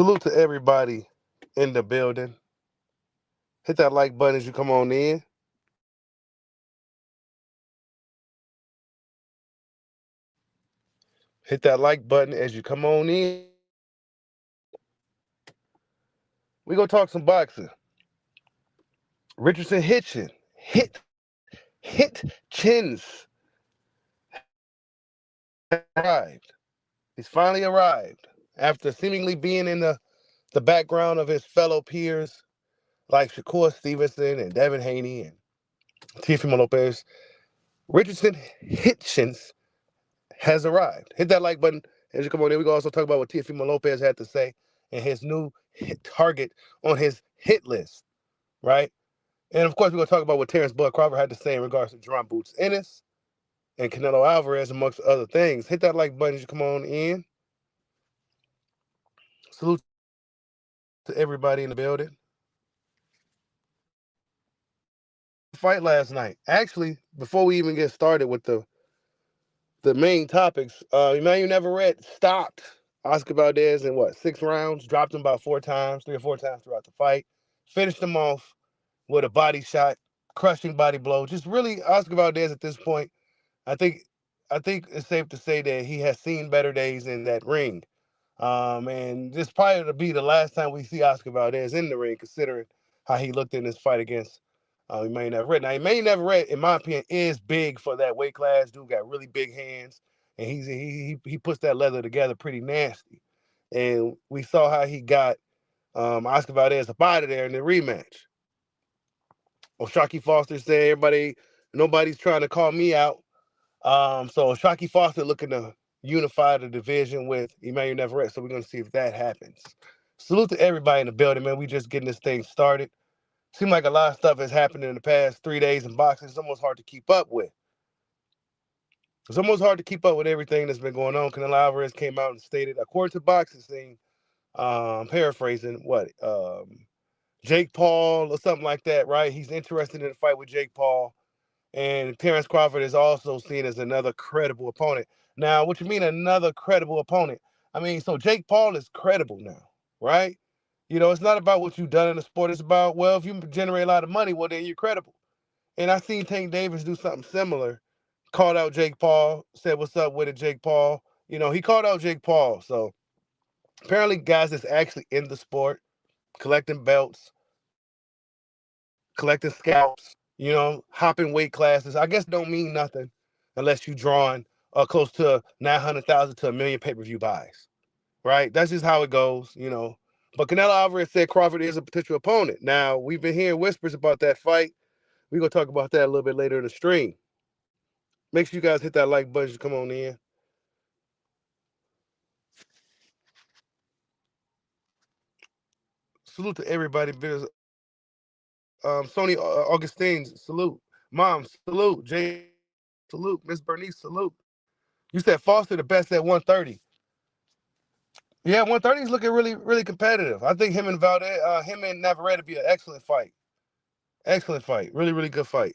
Salute to everybody in the building. Hit that like button as you come on in. Hit that like button as you come on in. We gonna talk some boxing. Richardson Hitchins arrived. He's finally arrived after seemingly being in the background of his fellow peers like Shakur Stevenson and Devin Haney and Teofimo Lopez. Richardson Hitchins has arrived. Hit that like button as you come on in. We can also talk about what Teofimo Lopez had to say and his new target on his hit list, right? And of course, we're going to talk about what Terence Crawford had to say in regards to Jerome Boots Ennis and Canelo Alvarez, amongst other things. Hit that like button as you come on in. Salute to everybody in the building. Fight last night. Actually, before we even get started with the main topics, Emmanuel Navarrete stopped Oscar Valdez in 6 rounds, dropped him about 3 or 4 times throughout the fight, finished him off with a body shot, crushing body blow. Just really, Oscar Valdez at this point, I think it's safe to say that he has seen better days in that ring. And this probably will be the last time we see Oscar Valdez in the ring, considering how he looked in this fight against Emmanuel Navarrete. Now, Emmanuel Navarrete, in my opinion, is big for that weight class. Dude got really big hands, and he puts that leather together pretty nasty. And we saw how he got Oscar Valdez up out of there in the rematch. O'Shaquie Foster said, nobody's trying to call me out. So O'Shaquie Foster looking to unify the division with Emmanuel Navarrete. So we're going to see if that happens. Salute to everybody in the building, man. We just getting this thing started. Seems like a lot of stuff has happened in the past 3 days in boxing. It's almost hard to keep up with. It's almost hard to keep up with everything that's been going on. Canelo Alvarez came out and stated, according to Boxing Scene, paraphrasing, Jake Paul or something like that, right? He's interested in a fight with Jake Paul. And Terence Crawford is also seen as another credible opponent. Now, what you mean another credible opponent? I mean, so Jake Paul is credible now, right? It's not about what you've done in the sport. It's about, well, if you generate a lot of money, well, then you're credible. And I seen Tank Davis do something similar. Called out Jake Paul, said, what's up with it, Jake Paul? He called out Jake Paul. So apparently guys that's actually in the sport, collecting belts, collecting scalps, hopping weight classes, I guess don't mean nothing unless you're drawing close to 900,000 to 1 million pay-per-view buys, right? That's just how it goes, But Canelo Alvarez said Crawford is a potential opponent. Now, we've been hearing whispers about that fight. We're going to talk about that a little bit later in the stream. Make sure you guys hit that like button to come on in. Salute to everybody. Sony Augustine, salute. Mom, salute. Jay, salute. Miss Bernice, salute. You said Foster the best at 130. Yeah, 130 is looking really, really competitive. I think him and Navarrete would be an excellent fight. Excellent fight. Really, really good fight.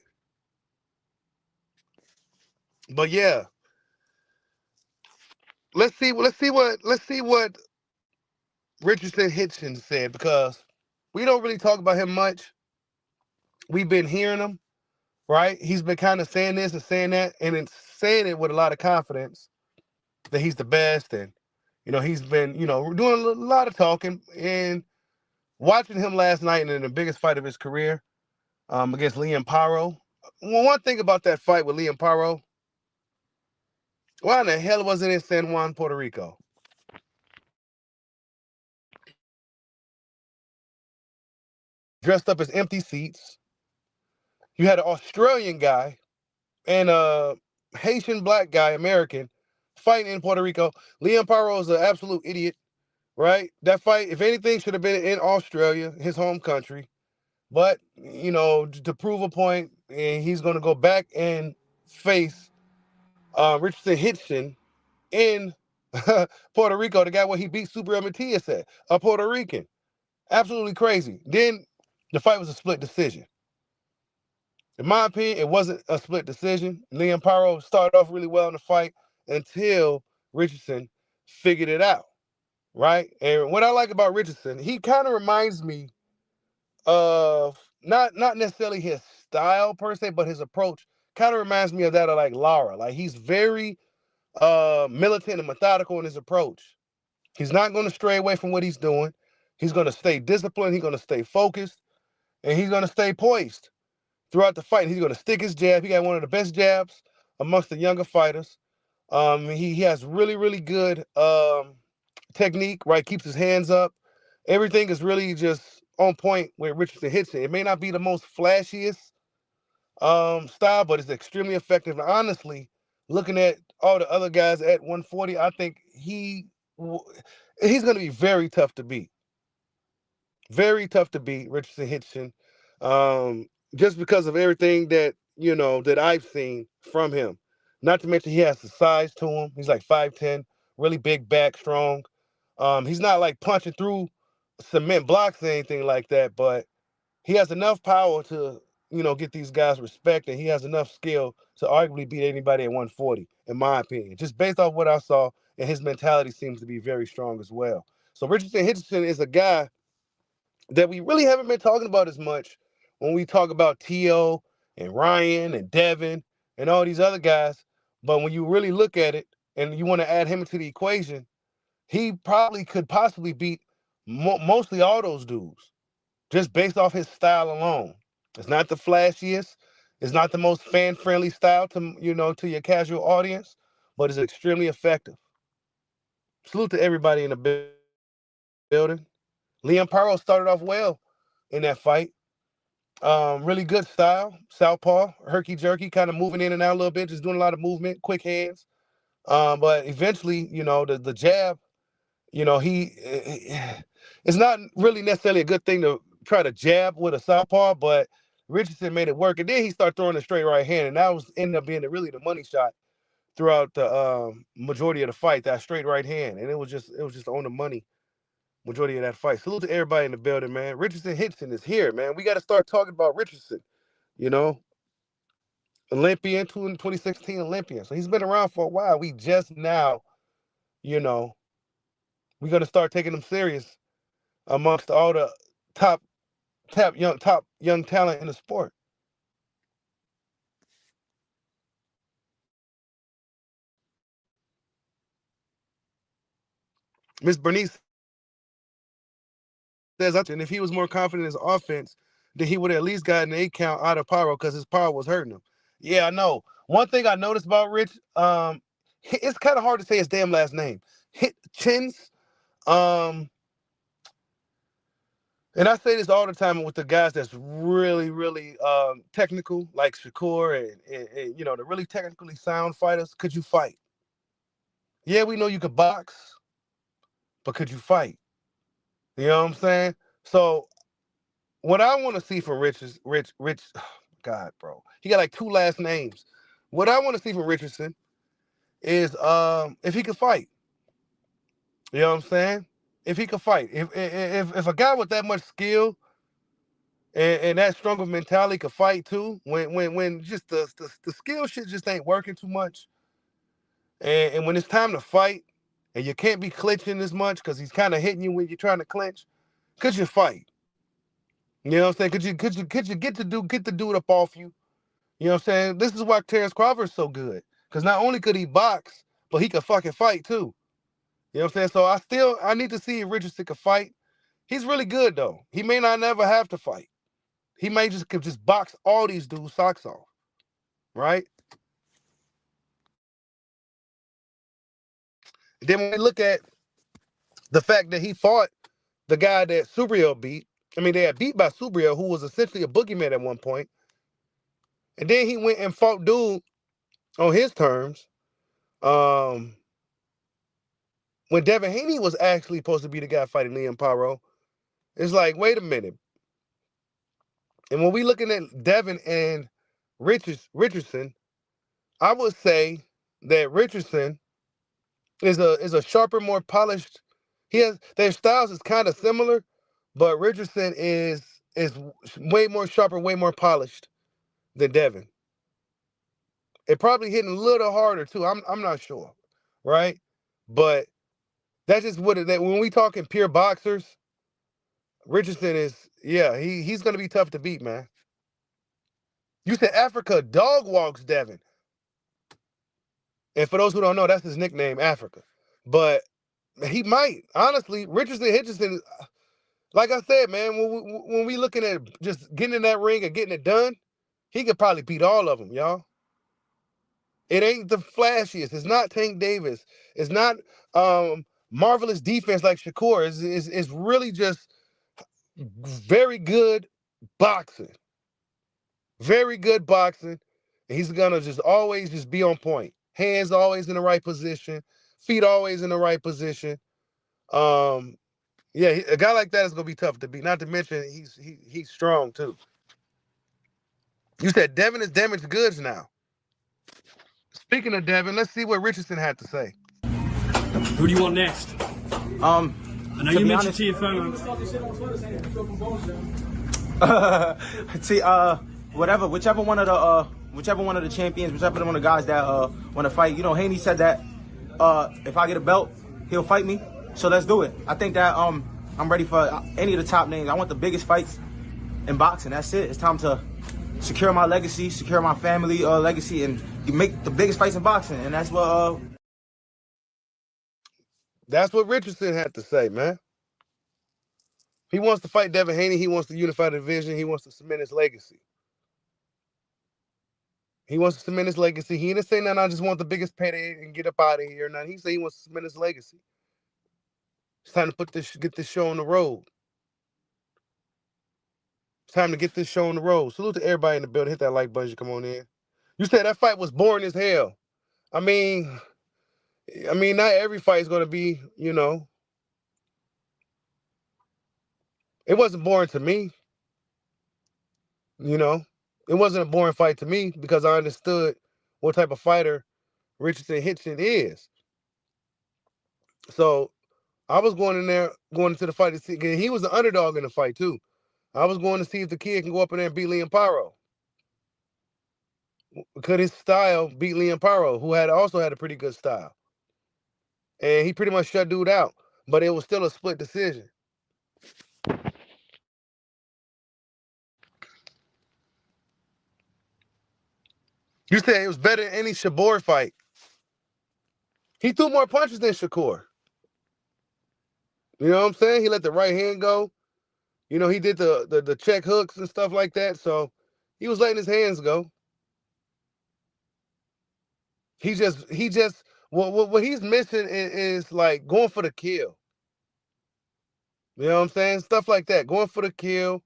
But yeah. Let's see what Richardson Hitchins said, because we don't really talk about him much. We've been hearing him, right? He's been kind of saying this and saying that, and it's saying it with a lot of confidence that he's the best. And, he's been, doing a lot of talking. And watching him last night in the biggest fight of his career against Liam Paro. Well, one thing about that fight with Liam Paro, why in the hell was it in San Juan, Puerto Rico? Dressed up as empty seats. You had an Australian guy and a Haitian black guy, American, fighting in Puerto Rico. Liam Paro is an absolute idiot, right? That fight, if anything, should have been in Australia, his home country. But, to prove a point, and he's going to go back and face Richardson Hitchins in Puerto Rico, the guy where he beat Super Matias at, a Puerto Rican. Absolutely crazy. Then the fight was a split decision. In my opinion, it wasn't a split decision. Liam Paro started off really well in the fight until Richardson figured it out, right? And what I like about Richardson, he kind of reminds me of not necessarily his style per se, but his approach kind of reminds me of that of like Lara. Like he's very militant and methodical in his approach. He's not going to stray away from what he's doing. He's going to stay disciplined. He's going to stay focused, and he's going to stay poised throughout the fight. He's going to stick his jab. He got one of the best jabs amongst the younger fighters. He has really good technique. Right, keeps his hands up. Everything is really just on point where Richardson hits it. It may not be the most flashiest style, but it's extremely effective. And honestly, looking at all the other guys at 140, I think he's going to be very tough to beat. Very tough to beat, Richardson Hitchins, just because of everything that that I've seen from him. Not to mention he has the size to him. He's like 5'10", really big back, strong. He's not like punching through cement blocks or anything like that, but he has enough power to get these guys respect, and he has enough skill to arguably beat anybody at 140, in my opinion. Just based off what I saw, and his mentality seems to be very strong as well. So Richardson Hitchins is a guy that we really haven't been talking about as much when we talk about Teo and Ryan and Devin and all these other guys. But when you really look at it and you want to add him into the equation, he probably could possibly beat mostly all those dudes just based off his style alone. It's not the flashiest. It's not the most fan-friendly style to your casual audience, but it's extremely effective. Salute to everybody in the building. Liam Paro started off well in that fight. Really good style, southpaw, herky jerky, kind of moving in and out a little bit, just doing a lot of movement, quick hands. But eventually, the jab, he it's not really necessarily a good thing to try to jab with a southpaw, but Richardson made it work, and then he started throwing a straight right hand, and that was ended up being really the money shot throughout the majority of the fight. That straight right hand, and it was just on the money majority of that fight. Salute to everybody in the building, man. Richardson Hitchins is here, man. We got to start talking about Richardson. You know, Olympian, 2016 Olympian. So he's been around for a while. We just now, you know, we're gonna start taking him serious amongst all the top young talent in the sport. Miss Bernice says, I think if he was more confident in his offense, then he would have at least gotten an 8 count out of Pyro because his power was hurting him. Yeah, I know. One thing I noticed about Rich, it's kind of hard to say his damn last name. Hitchins. Um, and I say this all the time with the guys that's really technical, like Shakur and the really technically sound fighters. Could you fight? Yeah, we know you could box, but could you fight? You know what I'm saying? So what I want to see from Rich is Rich. God, bro, he got like two last names. What I want to see from Richardson is if he could fight. You know what I'm saying? If he could fight, if a guy with that much skill and that strong of mentality could fight too, when just the skill shit just ain't working too much, and when it's time to fight, and you can't be clinching as much because he's kind of hitting you when you're trying to clinch, could you fight? You know what I'm saying? Could you get the dude up off you? You know what I'm saying? This is why Terence Crawford is so good. Because not only could he box, but he could fucking fight too. You know what I'm saying? So I need to see if Richardson could fight. He's really good though. He may not never have to fight. He may could just box all these dudes' socks off. Right? And then when we look at the fact that he fought the guy that Subriel beat, I mean, they had beat by Subriel, who was essentially a boogeyman at one point, and then he went and fought dude on his terms. Um, when Devin Haney was actually supposed to be the guy fighting Liam Paro, it's like, wait a minute. And when we looking at Devin and Richardson, I would say that Richardson is a sharper, more polished. Their styles is kind of similar, but Richardson is way more sharper, way more polished than Devin. It probably hitting a little harder too. I'm not sure, right? But That's just what it. When we talking pure boxers, Richardson is he's gonna be tough to beat, man. You said Africa dog walks Devin, and for those who don't know, that's his nickname, Africa. But he might honestly, Richardson Hitchins. Like I said, man, when we looking at just getting in that ring and getting it done, he could probably beat all of them, y'all. It ain't the flashiest. It's not Tank Davis. It's not marvelous defense like Shakur. It's really just very good boxing. Very good boxing. He's gonna just always just be on point. Hands always in the right position. Feet always in the right position. Yeah, a guy like that is gonna be tough to beat. Not to mention he's strong too. You said Devin is damaged goods now. Speaking of Devin, let's see what Richardson had to say. Who do you want next? I know you mentioned Teofimo. Whichever one of the champions, whichever one of the guys that want to fight. You know, Haney said that if I get a belt, he'll fight me. So let's do it. I think that I'm ready for any of the top names. I want the biggest fights in boxing. That's it. It's time to secure my legacy, secure my family legacy, and make the biggest fights in boxing. And that's what. That's what Richardson had to say, man. He wants to fight Devin Haney. He wants to unify the division. He wants to cement his legacy. He wants to cement his legacy. He didn't say nothing. I just want the biggest payday and get up out of here. Now he said he wants to cement his legacy. It's time to get this show on the road. It's time to get this show on the road. Salute to everybody in the building. Hit that like button. You come on in. You said that fight was boring as hell. I mean, not every fight is going to be, it wasn't boring to me. It wasn't a boring fight to me because I understood what type of fighter Richardson Hitchins is. So I was going into the fight to see. He was the underdog in the fight too. I was going to see if the kid can go up in there and beat Liam Paro. Could his style beat Liam Paro, who also had a pretty good style? And he pretty much shut dude out. But it was still a split decision. You said it was better than any Shakur fight. He threw more punches than Shakur. You know what I'm saying? He let the right hand go. He did the check hooks and stuff like that. So he was letting his hands go. He just what he's missing is like going for the kill. You know what I'm saying? Stuff like that. Going for the kill.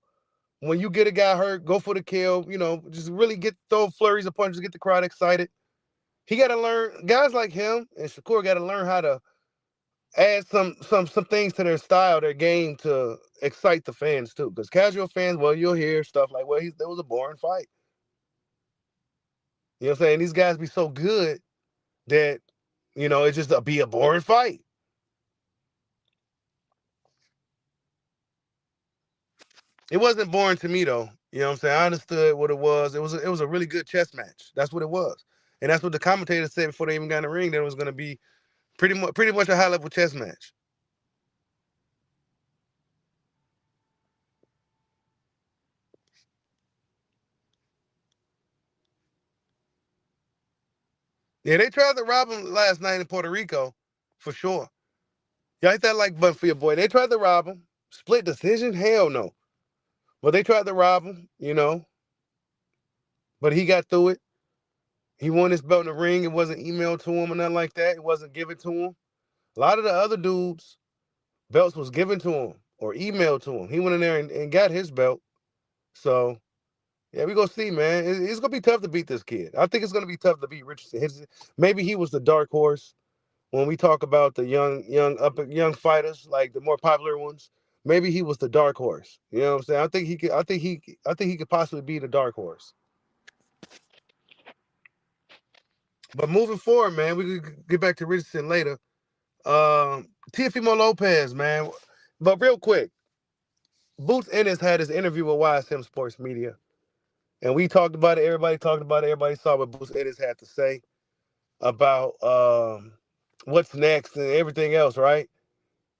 When you get a guy hurt, go for the kill. Just really throw flurries of punches, get the crowd excited. He got to learn. Guys like him and Shakur got to learn how to add some things to their style, their game to excite the fans too. Because casual fans, well, you'll hear stuff like, "Well, that was a boring fight." You know what I'm saying? These guys be so good that it's just be a boring fight. It wasn't boring to me though. You know what I'm saying? I understood what it was. It was a really good chess match. That's what it was. And that's what the commentators said before they even got in the ring, that it was going to be pretty much a high level chess match. Yeah, they tried to rob him last night in Puerto Rico, for sure. Y'all hit that like button for your boy. They tried to rob him. Split decision? Hell no. But they tried to rob him, But he got through it. He won his belt in the ring. It wasn't emailed to him or nothing like that. It wasn't given to him. A lot of the other dudes, belts was given to him or emailed to him. He went in there and got his belt. So, yeah, we gonna see, man. It's gonna be tough to beat this kid. I think it's gonna be tough to beat Richardson. Maybe he was the dark horse when we talk about the young fighters, like the more popular ones. Maybe he was the dark horse. You know what I'm saying? I think he could possibly be the dark horse. But moving forward, man, we could get back to Richardson later. Teofimo Lopez, man. But real quick, Boots Ennis had his interview with YSM Sports Media. And we talked about it. Everybody talked about it. Everybody saw what Boots Ennis had to say about what's next and everything else, right?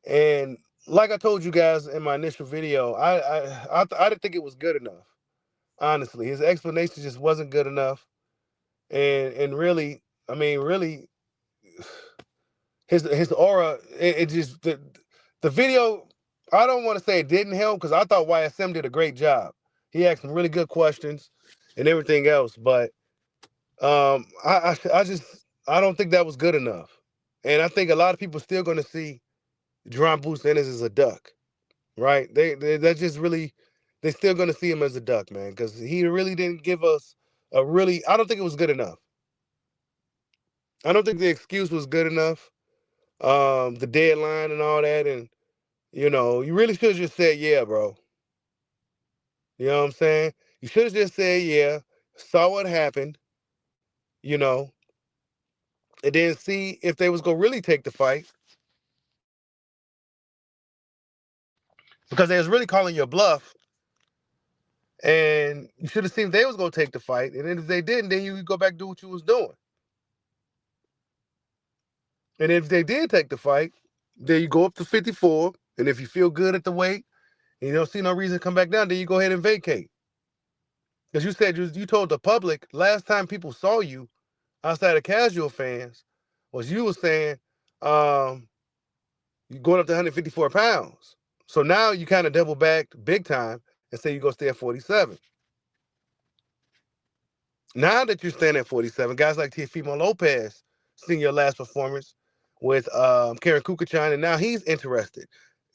And like I told you guys in my initial video, I didn't think it was good enough. Honestly, his explanation just wasn't good enough, and really, I mean, really, his aura, it just the video. I don't want to say it didn't help because I thought YSM did a great job. He asked some really good questions and everything else, but I don't think that was good enough, and I think a lot of people still going to see Jerron Boots Ennis as a duck, right? They just really, they're still going to see him as a duck, man, because he really didn't give us a really. I don't think it was good enough. I don't think the excuse was good enough. The deadline and all that, and you really should have just said, yeah, bro. You know what I'm saying? You should have just said, yeah, saw what happened, you know, and then see if they was gonna really take the fight. Because they was really calling your bluff. And you should have seen if they was gonna take the fight. And then if they didn't, then you could go back and do what you was doing. And if they did take the fight, then you go up to 54. And if you feel good at the weight and you don't see no reason to come back down, then you go ahead and vacate. Because you said you told the public last time people saw you outside of casual fans was you was saying you're going up to 154 pounds. So now you kind of double back big time and say you're going to stay at 47. Now that you're staying at 47, guys like Teofimo Lopez seen your last performance with Karen Kukachan, and now he's interested.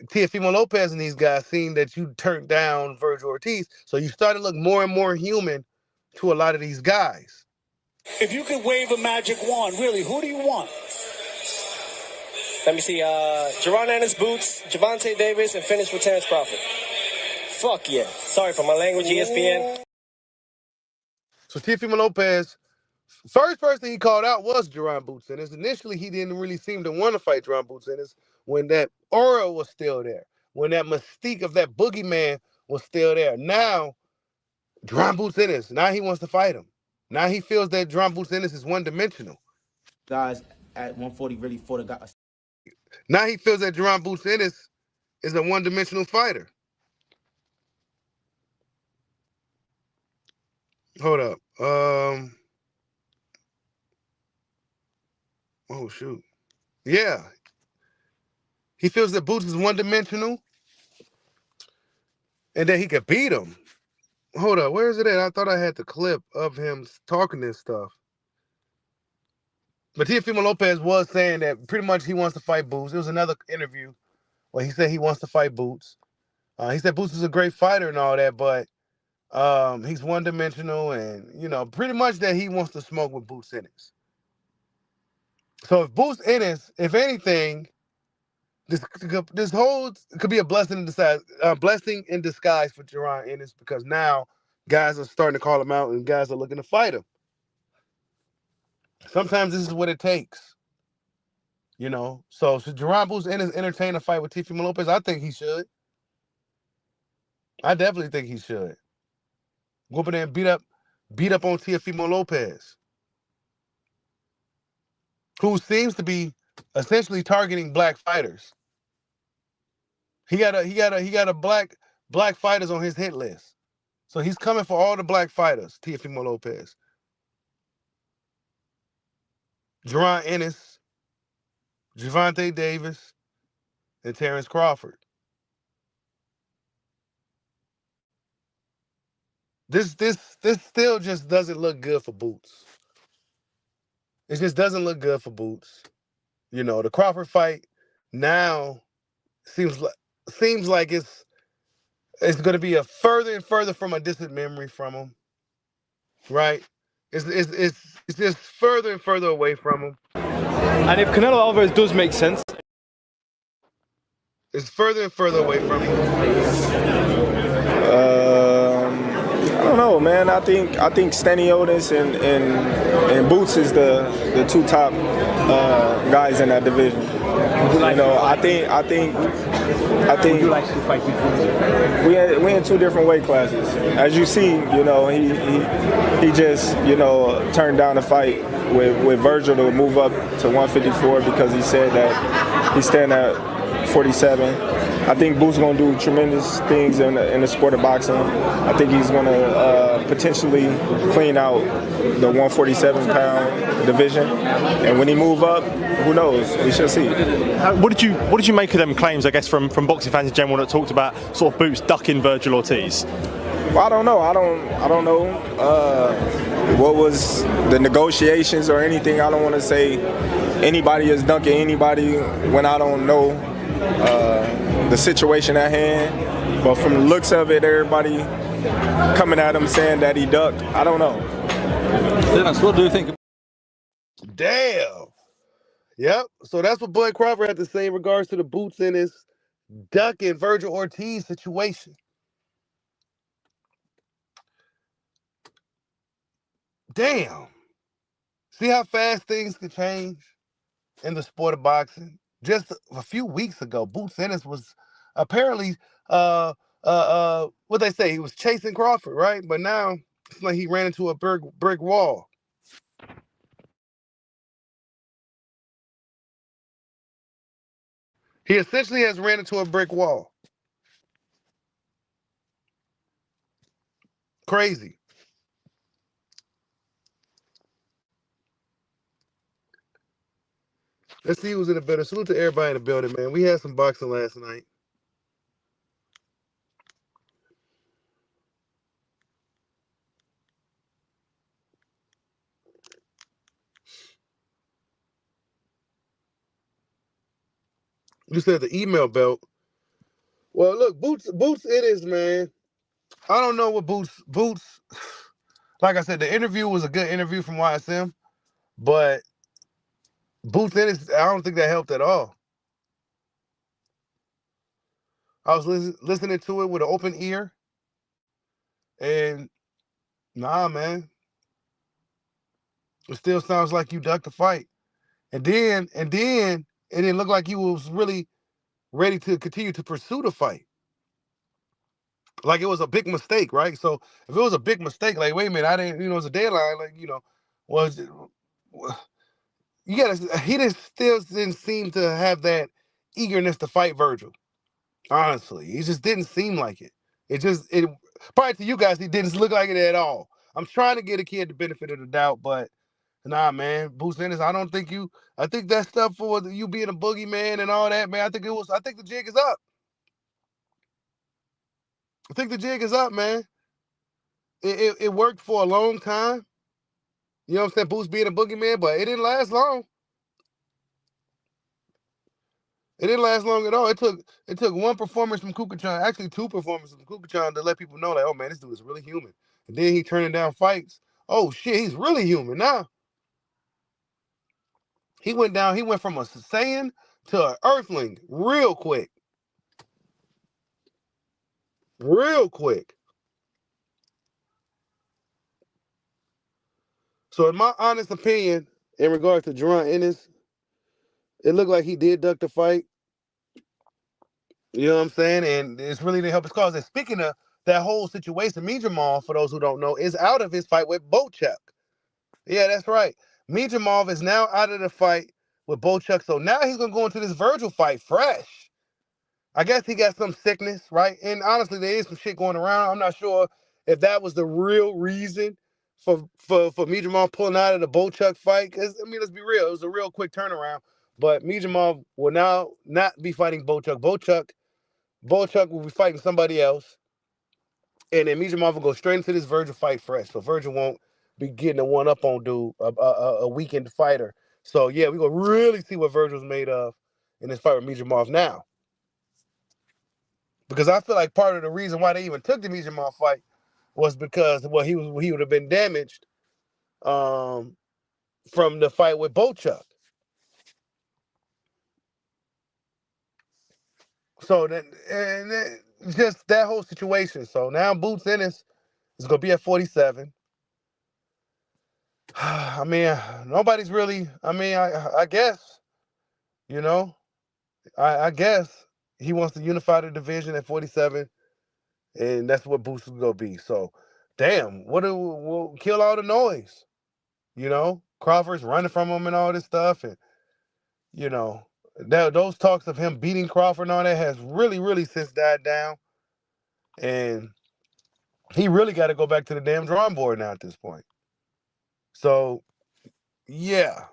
Teofimo Lopez and these guys seen that you turned down Virgil Ortiz, so you started to look more and more human to a lot of these guys. If you could wave a magic wand, really, who do you want? Let me see. Jerron Ennis, Boots, Gervonta Davis, and finish with Terence Crawford. Fuck yeah. Sorry for my language, ESPN. So Teofimo Lopez, first person he called out was Jerron Boots Ennis. Initially, he didn't really seem to want to fight Jerron Boots Ennis when that aura was still there, when that mystique of that boogeyman was still there. Now, Jerron Boots Ennis, now he wants to fight him. Now he feels that Jerron Boots Ennis is one-dimensional. Guys at 140 really fought a guy. Now he feels that Jerron Boots Ennis is a one-dimensional fighter. Hold up. Oh, shoot. Yeah. He feels that Boots is one-dimensional and that he could beat him. Hold up. Where is it at? I thought I had the clip of him talking this stuff. But Teofimo Lopez was saying that pretty much he wants to fight Boots. There was another interview where he said he wants to fight Boots. He said Boots is a great fighter and all that, but he's one-dimensional and, pretty much that he wants to smoke with Boots Ennis. So if Boots Ennis, if anything, this whole could be a blessing in disguise, for Jerron Ennis, because now guys are starting to call him out and guys are looking to fight him. Sometimes this is what it takes, So should Jerron Boots Ennis entertain a fight with Teofimo Lopez? I think he should. I definitely think he should. Go up in there and beat up on Teofimo Lopez, who seems to be essentially targeting black fighters. He got a black fighters on his hit list. So he's coming for all the black fighters, Teofimo Lopez. Jerron Ennis, Gervonta Davis, and Terence Crawford. This still just doesn't look good for Boots. It just doesn't look good for Boots. The Crawford fight now seems like it's going to be a further and further from a distant memory from him, right? It's just further and further away from him. And if Canelo Alvarez does make sense, it's further and further away from him. I don't know, man. I think Staniotis and Boots is the two top guys in that division. I think. Would you like to fight between we in two different weight classes. As you see, he just turned down a fight with Virgil to move up to 154 because he said that he's staying at 147. I think Boots going to do tremendous things in the sport of boxing. I think he's going to potentially clean out the 147-pound division. And when he move up, who knows? We shall see. What did you make of them claims, I guess, from boxing fans in general that talked about sort of Boots ducking Virgil Ortiz? Well, I don't know. I don't know what was the negotiations or anything. I don't want to say anybody is ducking anybody when I don't know the situation at hand. But from the looks of it, everybody coming at him saying that he ducked. I don't know. Dennis, what do you think? Damn. Yep. So that's what Bud Crawford had to say in regards to the Boots in his ducking Virgil Ortiz situation. Damn. See how fast things can change in the sport of boxing? Just a few weeks ago, Boots Ennis was apparently what they say, he was chasing Crawford, right? But now it's like he ran into a brick wall. He essentially has ran into a brick wall. Crazy. Let's see who's in the building. Salute to everybody in the building, man. We had some boxing last night. You said the email belt. Well, look, Boots it is, man. I don't know what Boots, like I said, the interview was a good interview from YSM, but Boots Ennis, I don't think that helped at all. I was listening to it with an open ear, and nah, man. It still sounds like you ducked the fight. And then it didn't look like you was really ready to continue to pursue the fight. Like it was a big mistake, right? So if it was a big mistake, like, wait a minute, I didn't, it was a deadline, like, was he still didn't seem to have that eagerness to fight Virgil. Honestly, he just didn't seem like it. It probably to you guys, he didn't look like it at all. I'm trying to get a kid the benefit of the doubt, but nah, man, Boots Ennis, I think that stuff for you being a boogeyman and all that, man, I think the jig is up. I think the jig is up, man. It worked for a long time. You know what I'm saying? Boots being a boogeyman, but it didn't last long. It didn't last long at all. It took one performance from Kukachan, actually two performances from Kukachan to let people know, like, oh man, this dude is really human. And then he turning down fights. Oh shit, he's really human now. He went from a Saiyan to an Earthling real quick. Real quick. So in my honest opinion, in regards to Jerron Ennis, it looked like he did duck the fight. You know what I'm saying? And it's really to help his cause. And speaking of that whole situation, Jamal, for those who don't know, is out of his fight with Bochuk. Yeah, that's right. Jamal is now out of the fight with Bochuk. So now he's going to go into this Virgil fight fresh. I guess he got some sickness, right? And honestly, there is some shit going around. I'm not sure if that was the real reason for Jamal pulling out of the Bochuk fight. Because, I mean, let's be real. It was a real quick turnaround. But Jamal will now not be fighting Bochuk. Bochuk will be fighting somebody else. And then Jamal will go straight into this Virgil fight fresh. So Virgil won't be getting a one-up on dude, a weakened fighter. So, yeah, we're going to really see what Virgil's made of in this fight with Jamal now. Because I feel like part of the reason why they even took the Jamal fight was because he would have been damaged from the fight with Bochuk. So just that whole situation. So now Boots Ennis is gonna be at 47. I mean, nobody's really. I mean, I guess, I guess he wants to unify the division at 47. And that's what Boots is gonna be. So, damn, we'll kill all the noise. Crawford's running from him and all this stuff, and those talks of him beating Crawford and all that has really, really since died down. And he really got to go back to the damn drawing board now at this point. So, yeah.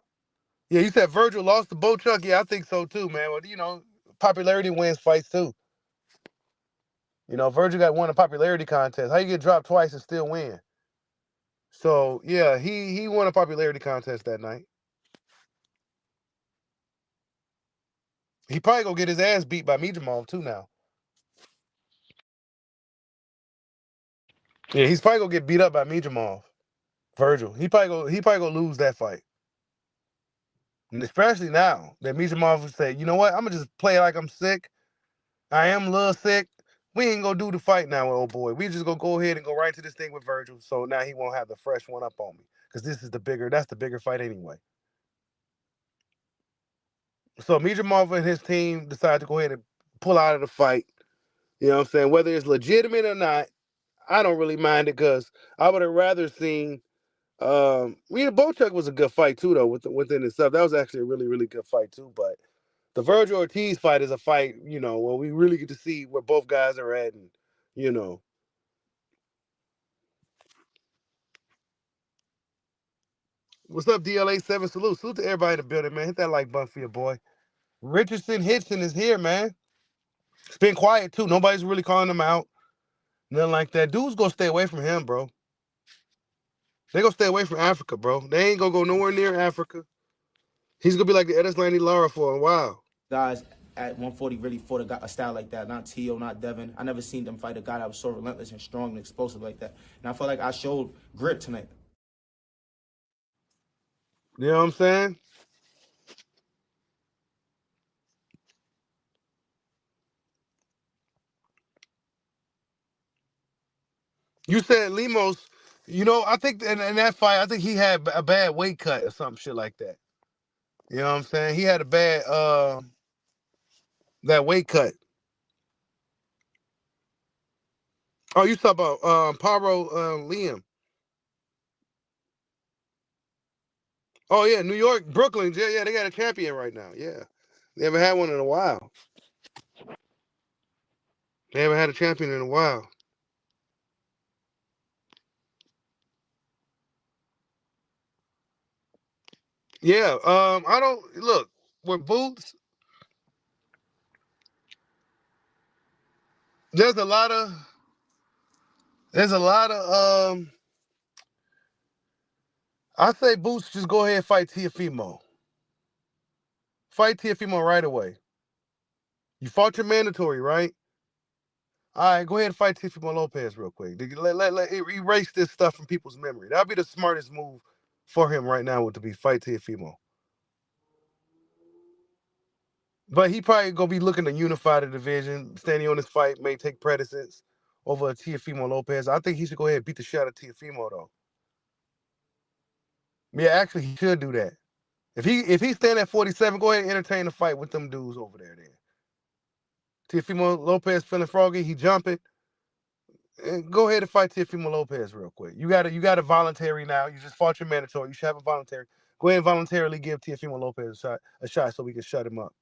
Yeah, you said Virgil lost to Bochuk? Yeah, I think so too, man. Well, popularity wins fights too. Virgil got won a popularity contest. How you get dropped twice and still win? So, yeah, he won a popularity contest that night. He probably gonna get his ass beat by Mijamov too now. Yeah, he's probably gonna get beat up by Mijamov. Virgil. He probably gonna lose that fight. And especially now that Mijamov would say, you know what, I'm gonna just play like I'm sick. I am a little sick. We ain't gonna do the fight now, old boy. We just gonna go ahead and go right to this thing with Virgil. So now he won't have the fresh one up on me. Because that's the bigger fight anyway. So Mijamov and his team decided to go ahead and pull out of the fight. You know what I'm saying? Whether it's legitimate or not, I don't really mind it because I would have rather seen Bochuk was a good fight too, though, within itself. That was actually a really, really good fight too. But the Virgil Ortiz fight is a fight, where we really get to see where both guys are at, and What's up, DLA7? Salute to everybody in the building, man. Hit that like button for your boy. Richardson Hitchins is here, man. It's been quiet too. Nobody's really calling him out. Nothing like that. Dudes gonna stay away from him, bro. They gonna stay away from Africa, bro. They ain't gonna go nowhere near Africa. He's gonna be like the Edeslandi Lara for a while. Guys at 140 really fought a style like that. Not Teo, not Devin. I never seen them fight a guy that was so relentless and strong and explosive like that. And I felt like I showed grit tonight. You know what I'm saying? You said Lemos, I think in that fight, I think he had a bad weight cut or some shit like that. You know what I'm saying? He had a bad that weight cut. Oh, you talk about Paro Liam. Oh yeah, New York, Brooklyn. Yeah, they got a champion right now. Yeah. They haven't had one in a while. They haven't had a champion in a while. Yeah, I don't look with Boots. There's a lot of I say Boots just go ahead and fight Teofimo. Fight Teofimo right away. You fought your mandatory, right? All right, go ahead and fight Teofimo Lopez real quick. Let erase this stuff from people's memory. That'd be the smartest move for him right now would to be fight Teofimo. But he probably gonna be looking to unify the division. Standing on this fight may take precedence over Teofimo Lopez. I think he should go ahead and beat the shit out of Teofimo though. Yeah, actually he should do that. If he stand at 47, go ahead and entertain the fight with them dudes over there then. Teofimo Lopez feeling froggy, he jumping. And go ahead and fight Teofimo Lopez real quick. You got a voluntary now. You just fought your mandatory. You should have a voluntary. Go ahead and voluntarily give Teofimo Lopez a shot so we can shut him up.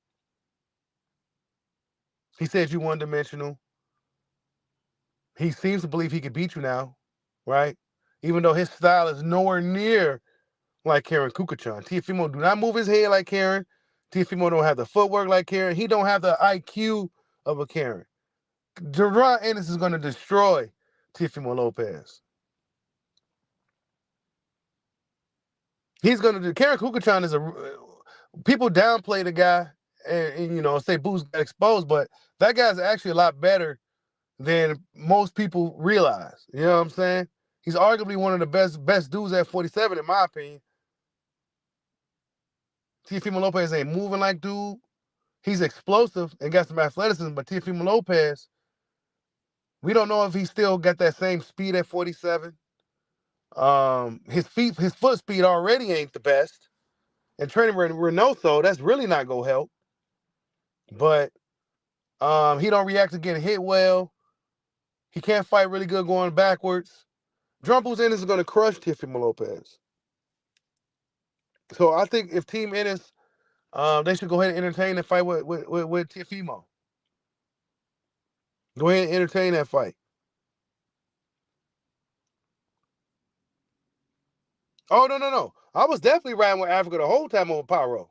He said you one-dimensional. He seems to believe he could beat you now, right? Even though his style is nowhere near like Karen Kukachan. Teofimo do not move his head like Karen. Teofimo don't have the footwork like Karen. He don't have the IQ of a Karen. Ennis is going to destroy Teofimo Lopez. He's going to do. Karen Kukachan is people downplay the guy and say Boots got exposed, but that guy's actually a lot better than most people realize. You know what I'm saying? He's arguably one of the best dudes at 47, in my opinion. Teofimo Lopez ain't moving like dude. He's explosive and got some athleticism, but Teofimo Lopez, we don't know if he still got that same speed at 47. His foot speed already ain't the best. And training Reynoso, that's really not gonna help. But he don't react to getting hit well. He can't fight really good going backwards. Drumple's Ennis is going to crush Teofimo Lopez. So I think if Team Ennis They should go ahead and entertain the fight with Teofimo. Go ahead and entertain that fight. Oh, no. I was definitely riding with Africa the whole time over Pyro.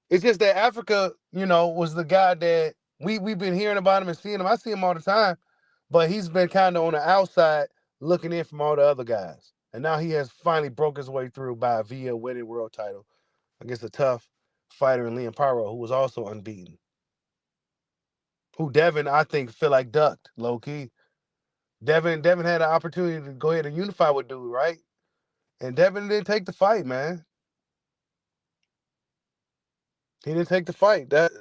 It's just that Africa, was the guy that we've been hearing about him and seeing him. I see him all the time, but he's been kind of on the outside looking in from all the other guys. And now he has finally broke his way through via winning world title against a tough fighter in Liam Pyro, who was also unbeaten. Who Devin, I think, feel like ducked, low-key. Devin had an opportunity to go ahead and unify with dude, right? And Devin didn't take the fight, man. He didn't take the fight. That's,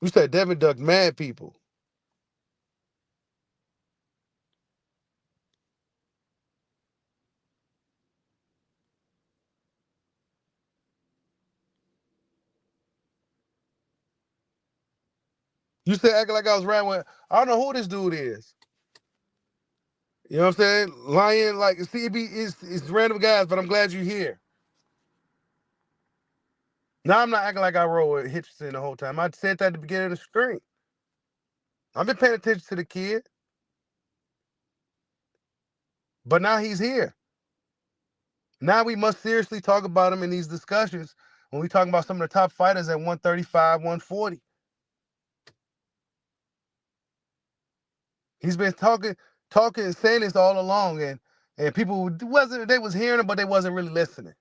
You said Devin ducked mad people. You said acting like I was riding with, I don't know who this dude is. You know what I'm saying? Lion, like, it's random guys, but I'm glad you're here. Now I'm not acting like I rode with Hitchison the whole time. I said that at the beginning of the stream. I've been paying attention to the kid. But now he's here. Now we must seriously talk about him in these discussions when we talk about some of the top fighters at 135, 140. He's been talking and saying this all along, and people was hearing him, but they wasn't really listening.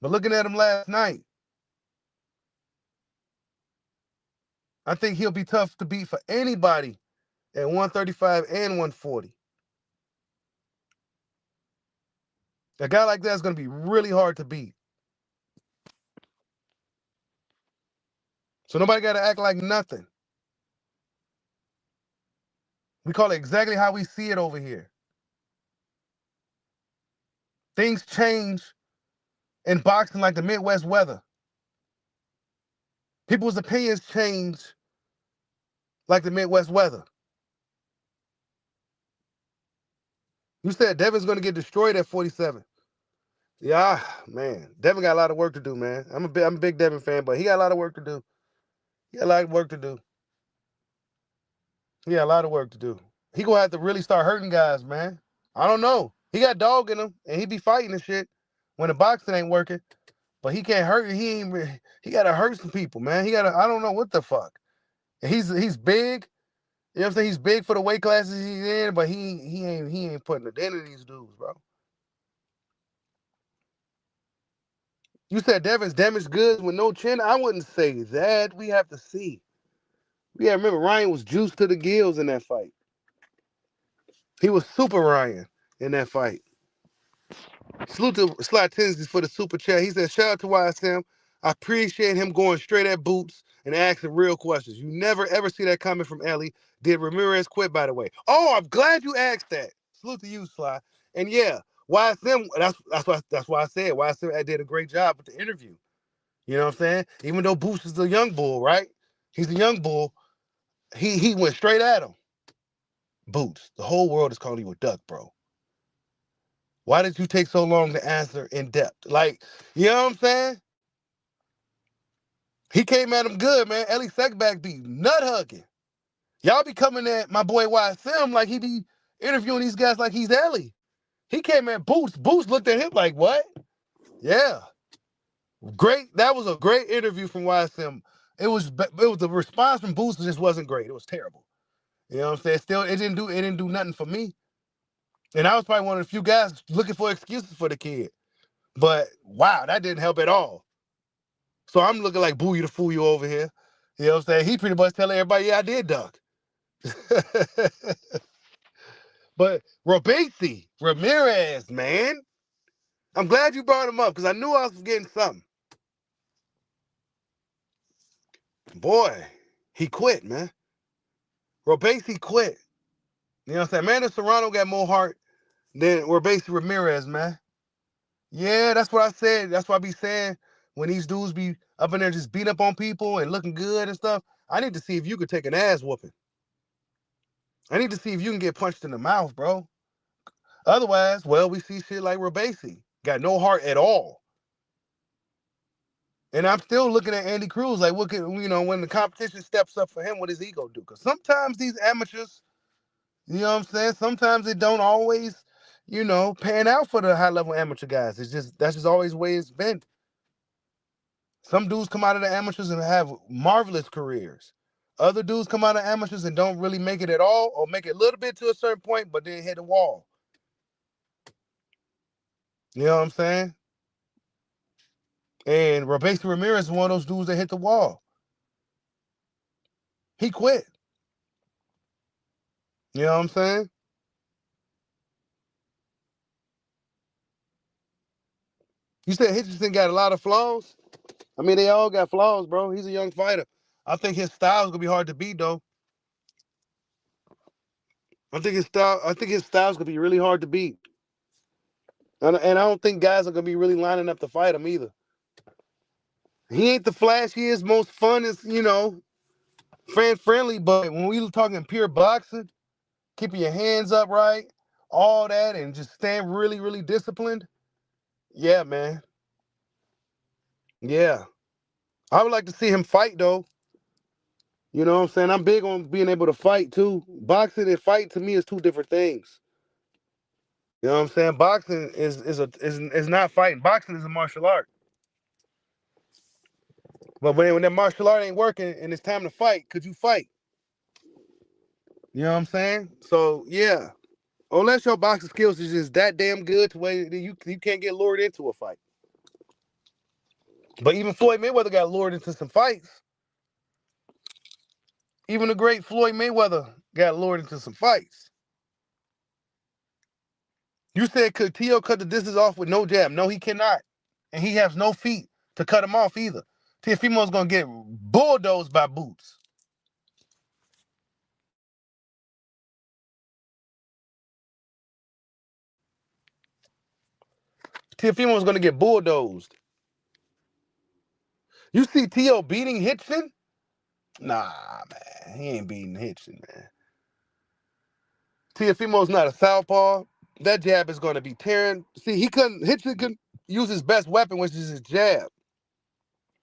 But looking at him last night, I think he'll be tough to beat for anybody at 135 and 140. A guy like that is going to be really hard to beat. So nobody got to act like nothing. We call it exactly how we see it over here. Things change in boxing like the Midwest weather. People's opinions change like the Midwest weather. You said Devin's going to get destroyed at 47. Yeah, man. Devin got a lot of work to do, man. I'm a big Devin fan, but he got a lot of work to do. He got a lot of work to do. He got a lot of work to do. He going to have to really start hurting guys, man. I don't know. He got dog in him, and he be fighting and shit when the boxing ain't working. But he can't hurt. He got to hurt some people, man. I don't know what the fuck. He's big. You know what I'm saying? He's big for the weight classes he's in, but he ain't putting a dent in these dudes, bro. You said Devin's damaged goods with no chin. I wouldn't say that. We have to see. We got to remember Ryan was juiced to the gills in that fight. He was super Ryan in that fight. Salute to Sly Tinsley for the super chat. He said, shout out to YSM. I appreciate him going straight at Boots and asking real questions. You never ever see that comment from Ellie. Did Ramirez quit, by the way? Oh, I'm glad you asked that. Salute to you, Sly. And yeah, YSM, that's why I said YSM did a great job with the interview. You know what I'm saying? Even though Boots is the young bull, right? He's the young bull. He went straight at him. Boots, the whole world is calling you a duck, bro. Why did you take so long to answer in depth? Like, you know what I'm saying? He came at him good, man. Ellie Sackback be nut hugging. Y'all be coming at my boy YSM like he be interviewing these guys like he's Ellie. He came at Boots. Boots looked at him like, what? Yeah. Great. That was a great interview from YSM. It was the response from Boots just wasn't great. It was terrible. You know what I'm saying? Still, it didn't do nothing for me. And I was probably one of the few guys looking for excuses for the kid. But wow, that didn't help at all. So I'm looking like Boo, you the fool you over here. You know what I'm saying? He pretty much telling everybody, yeah, I did duck. But Ramirez, man. I'm glad you brought him up because I knew I was forgetting something. Boy, he quit, man. Robesi quit. You know what I'm saying? Amanda Serrano got more heart than Robesi Ramirez, man. Yeah, that's what I said. That's what I be saying when these dudes be up in there just beating up on people and looking good and stuff, I need to see if you could take an ass whooping. I need to see if you can get punched in the mouth, bro. Otherwise, well, we see shit like Robesi. Got no heart at all. And I'm still looking at Andy Cruz like, what can, when the competition steps up for him, what does he gonna do? Because sometimes these amateurs, you know what I'm saying? Sometimes it don't always, pan out for the high-level amateur guys. That's just always the way it's been. Some dudes come out of the amateurs and have marvelous careers. Other dudes come out of amateurs and don't really make it at all, or make it a little bit to a certain point, but then hit the wall. You know what I'm saying? And Robesi Ramirez is one of those dudes that hit the wall. He quit. You know what I'm saying? You said Hitchison got a lot of flaws? I mean, they all got flaws, bro. He's a young fighter. I think his style is gonna be hard to beat, though. I think his style's gonna be really hard to beat. And I don't think guys are gonna be really lining up to fight him either. He ain't the flashiest, most funnest, fan friendly, but when we talking pure boxing, keeping your hands up right, all that, and just staying really, really disciplined, yeah, man. Yeah. I would like to see him fight, though. You know what I'm saying? I'm big on being able to fight, too. Boxing and fight, to me, is two different things. You know what I'm saying? Boxing is not fighting. Boxing is a martial art. But when that martial art ain't working and it's time to fight, could you fight? You know what I'm saying? So, yeah. Unless your boxing skills is just that damn good to where you can't get lured into a fight. But even Floyd Mayweather got lured into some fights. Even the great Floyd Mayweather got lured into some fights. You said, could Teo cut the distance off with no jab? No, he cannot. And he has no feet to cut him off either. Teofimo's going to get bulldozed by boots. Teofimo's going to get bulldozed. You see Teo beating Hitchins? Nah, man. He ain't beating Hitchins, man. Teofimo's not a southpaw. That jab is going to be tearing. See, Hitchins couldn't use his best weapon, which is his jab.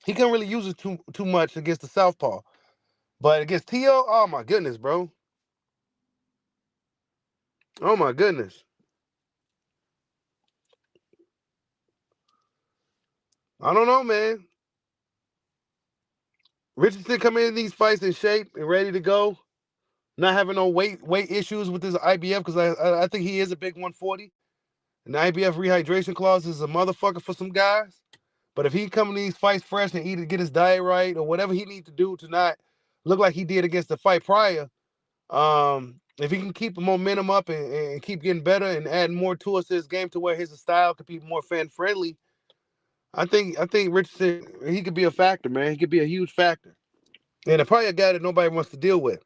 He couldn't really use it too much against the southpaw. But against Teo, oh my goodness, bro. Oh my goodness. I don't know, man. Richardson coming in these fights in shape and ready to go. Not having no weight issues with his IBF, because I think he is a big 140. And the IBF rehydration clause is a motherfucker for some guys. But if he come in these fights fresh and either get his diet right or whatever he needs to do to not look like he did against the fight prior, if he can keep the momentum up and keep getting better and add more tools to his game to where his style could be more fan friendly, I think Richardson, he could be a factor, man. He could be a huge factor. And probably a guy that nobody wants to deal with.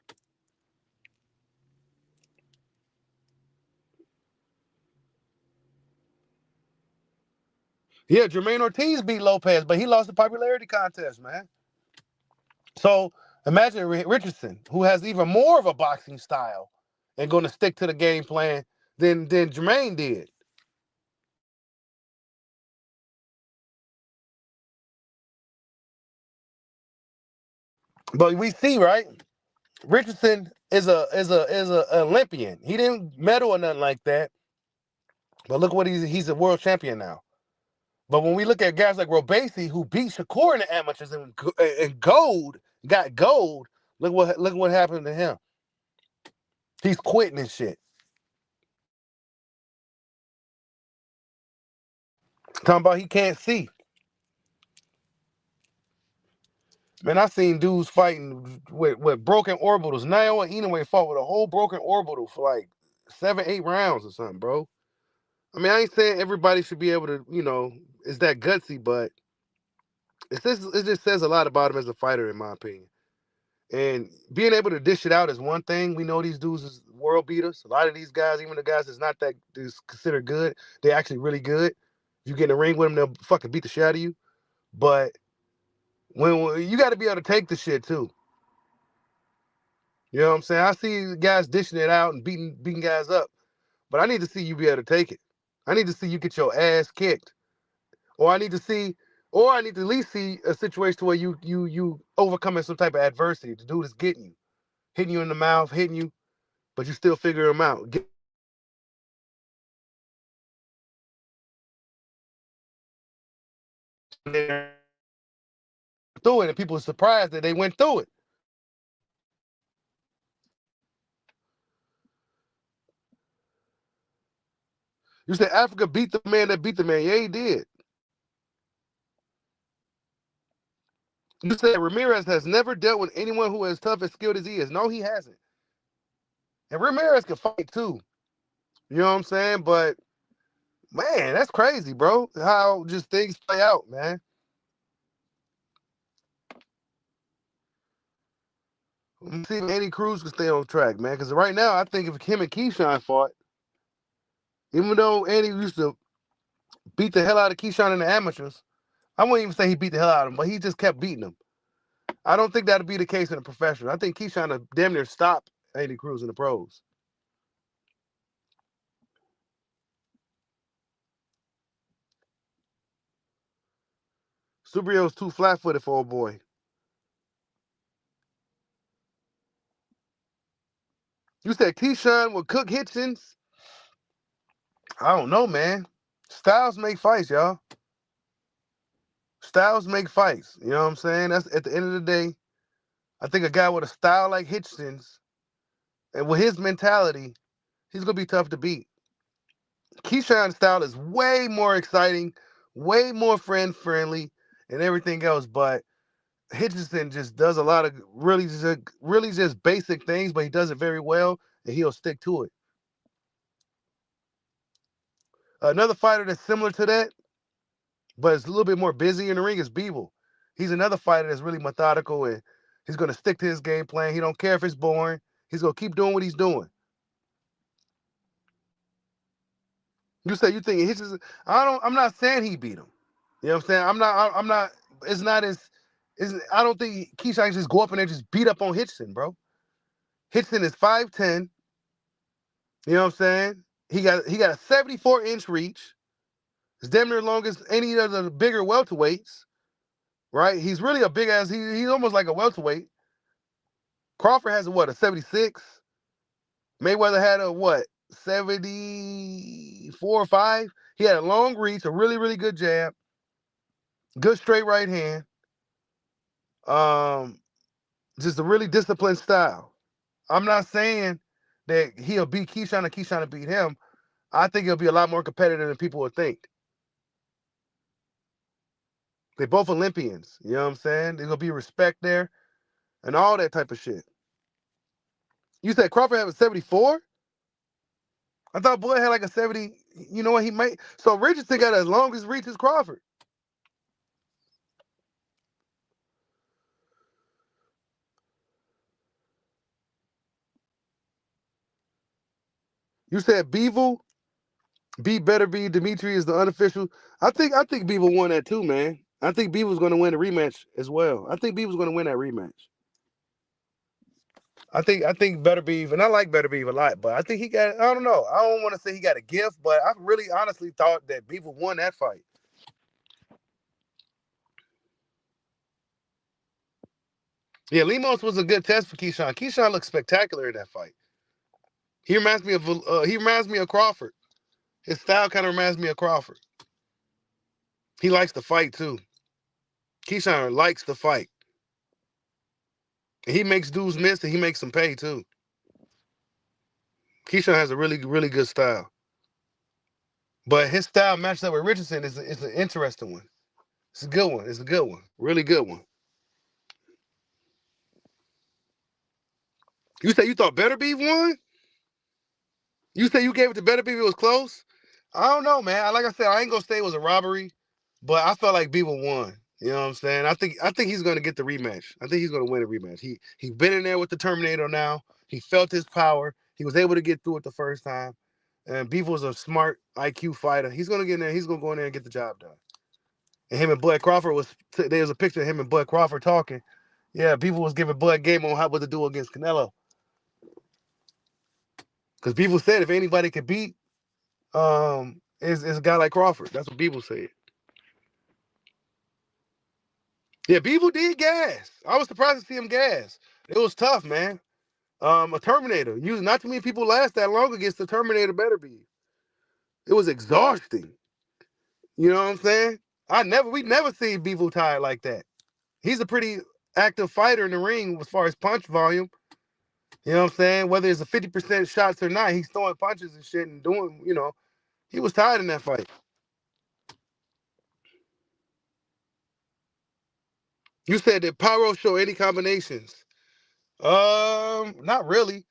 Yeah, Jermaine Ortiz beat Lopez, but he lost the popularity contest, man. So imagine Richardson, who has even more of a boxing style and going to stick to the game plan than Jermaine did. But we see, right? Richardson is a Olympian. He didn't medal or nothing like that. But look what he's a world champion now. But when we look at guys like Robesi, who beat Shakur in the amateurs and got gold, look what happened to him. He's quitting and shit. Talking about he can't see. Man, I seen dudes fighting with broken orbitals. Naoya Inoue fought with a whole broken orbital for like 7-8 rounds or something, bro. I mean, I ain't saying everybody should be able to, is that gutsy, but it just says a lot about him as a fighter, in my opinion. And being able to dish it out is one thing. We know these dudes is world beaters. A lot of these guys, even the guys that's not that is considered good, they're actually really good. If you get in the ring with them, they'll fucking beat the shit out of you. But when you got to be able to take the shit too. You know what I'm saying? I see guys dishing it out and beating guys up, but I need to see you be able to take it. I need to see you get your ass kicked, or I need to at least see a situation where you overcoming some type of adversity. The dude is hitting you in the mouth, hitting you, but you still figure him out. Through it, and people are surprised that they went through it. You said Africa beat the man that beat the man. Yeah, he did. You said Ramirez has never dealt with anyone who is tough and skilled as he is. No, he hasn't. And Ramirez can fight too. You know what I'm saying? But man, that's crazy, bro. How just things play out, man. Let's see if Eddie Cruz can stay on track, man. Because right now, I think if him and Keyshawn fought, even though Andy used to beat the hell out of Keyshawn in the amateurs, I wouldn't even say he beat the hell out of him, but he just kept beating him. I don't think that'd be the case in the professional. I think Keyshawn would damn near stop Andy Cruz in the pros. Subrio's too flat-footed for a boy. You said Keyshawn will cook Hitchins? I don't know, man. Styles make fights, y'all. Styles make fights. You know what I'm saying? That's at the end of the day. I think a guy with a style like Hitchins and with his mentality, he's gonna be tough to beat. Keyshawn's style is way more exciting, way more friendly, and everything else. But Hitchison just does a lot of really just basic things, but he does it very well, and he'll stick to it. Another fighter that's similar to that, but it's a little bit more busy in the ring, is Beeble. He's another fighter that's really methodical, and he's going to stick to his game plan. He don't care if it's boring. He's going to keep doing what he's doing. You say you think Hitchison? I'm not saying he beat him. You know what I'm saying? I'm not. It's not as. I don't think Keyshawn can just go up in there and just beat up on Hitchison, bro. Hitchison is 5'10". You know what I'm saying? He got a 74-inch reach. It's damn near long as any of the bigger welterweights, right? He's really a big ass. He's almost like a welterweight. Crawford has a 76. Mayweather had a 74 or 5. He had a long reach, a really, really good jab, good straight right hand. Just a really disciplined style. I'm not saying that he'll beat Keyshawn and Keyshawn will beat him. I think he'll be a lot more competitive than people would think. They're both Olympians. You know what I'm saying? There's going to be respect there and all that type of shit. You said Crawford had a 74? I thought Boyd had like a 70. You know what? He might. So Richardson got as long as reach as Crawford. You said Beevil better be Dimitri is the unofficial. I think Beevil won that too, man. I think Beevil's going to win the rematch as well. I think Beevil's going to win that rematch. I think Better Beef, and I like Better Beef a lot, but I think he got, I don't know. I don't want to say he got a gift, but I really honestly thought that Beaver won that fight. Yeah, Lemos was a good test for Keyshawn. Keyshawn looked spectacular in that fight. He reminds me of Crawford. His style kind of reminds me of Crawford. He likes to fight too. Keyshawn likes to fight. And he makes dudes miss and he makes them pay too. Keyshawn has a really, really good style. But his style matched up with Richardson is an interesting one. It's a good one. It's a good one. Really good one. You say you thought Better Beef won? You say you gave it to Better Beef, it was close? I don't know, man. Like I said, I ain't gonna say it was a robbery, but I felt like Beaver won. You know what I'm saying? I think he's gonna get the rematch. I think he's gonna win a rematch. He's been in there with the Terminator now. He felt his power. He was able to get through it the first time. And Beaver was a smart IQ fighter. He's gonna get in there. He's gonna go in there and get the job done. and him and Bud Crawford there was a picture of him and Bud Crawford talking. Yeah, people was giving Bud game on what to do against Canelo. Because people said if anybody could beat is a guy like Crawford. That's what people said. Yeah, people did gas. I was surprised to see him gas. It was tough, man. A Terminator. Not too many people last that long against the Terminator better be. It was exhausting. You know what I'm saying? We never seen Bevo tired like that. He's a pretty active fighter in the ring as far as punch volume. You know what I'm saying? Whether it's a 50% shots or not, he's throwing punches and shit and doing, he was tired in that fight. You said did Pyro show any combinations? Not really.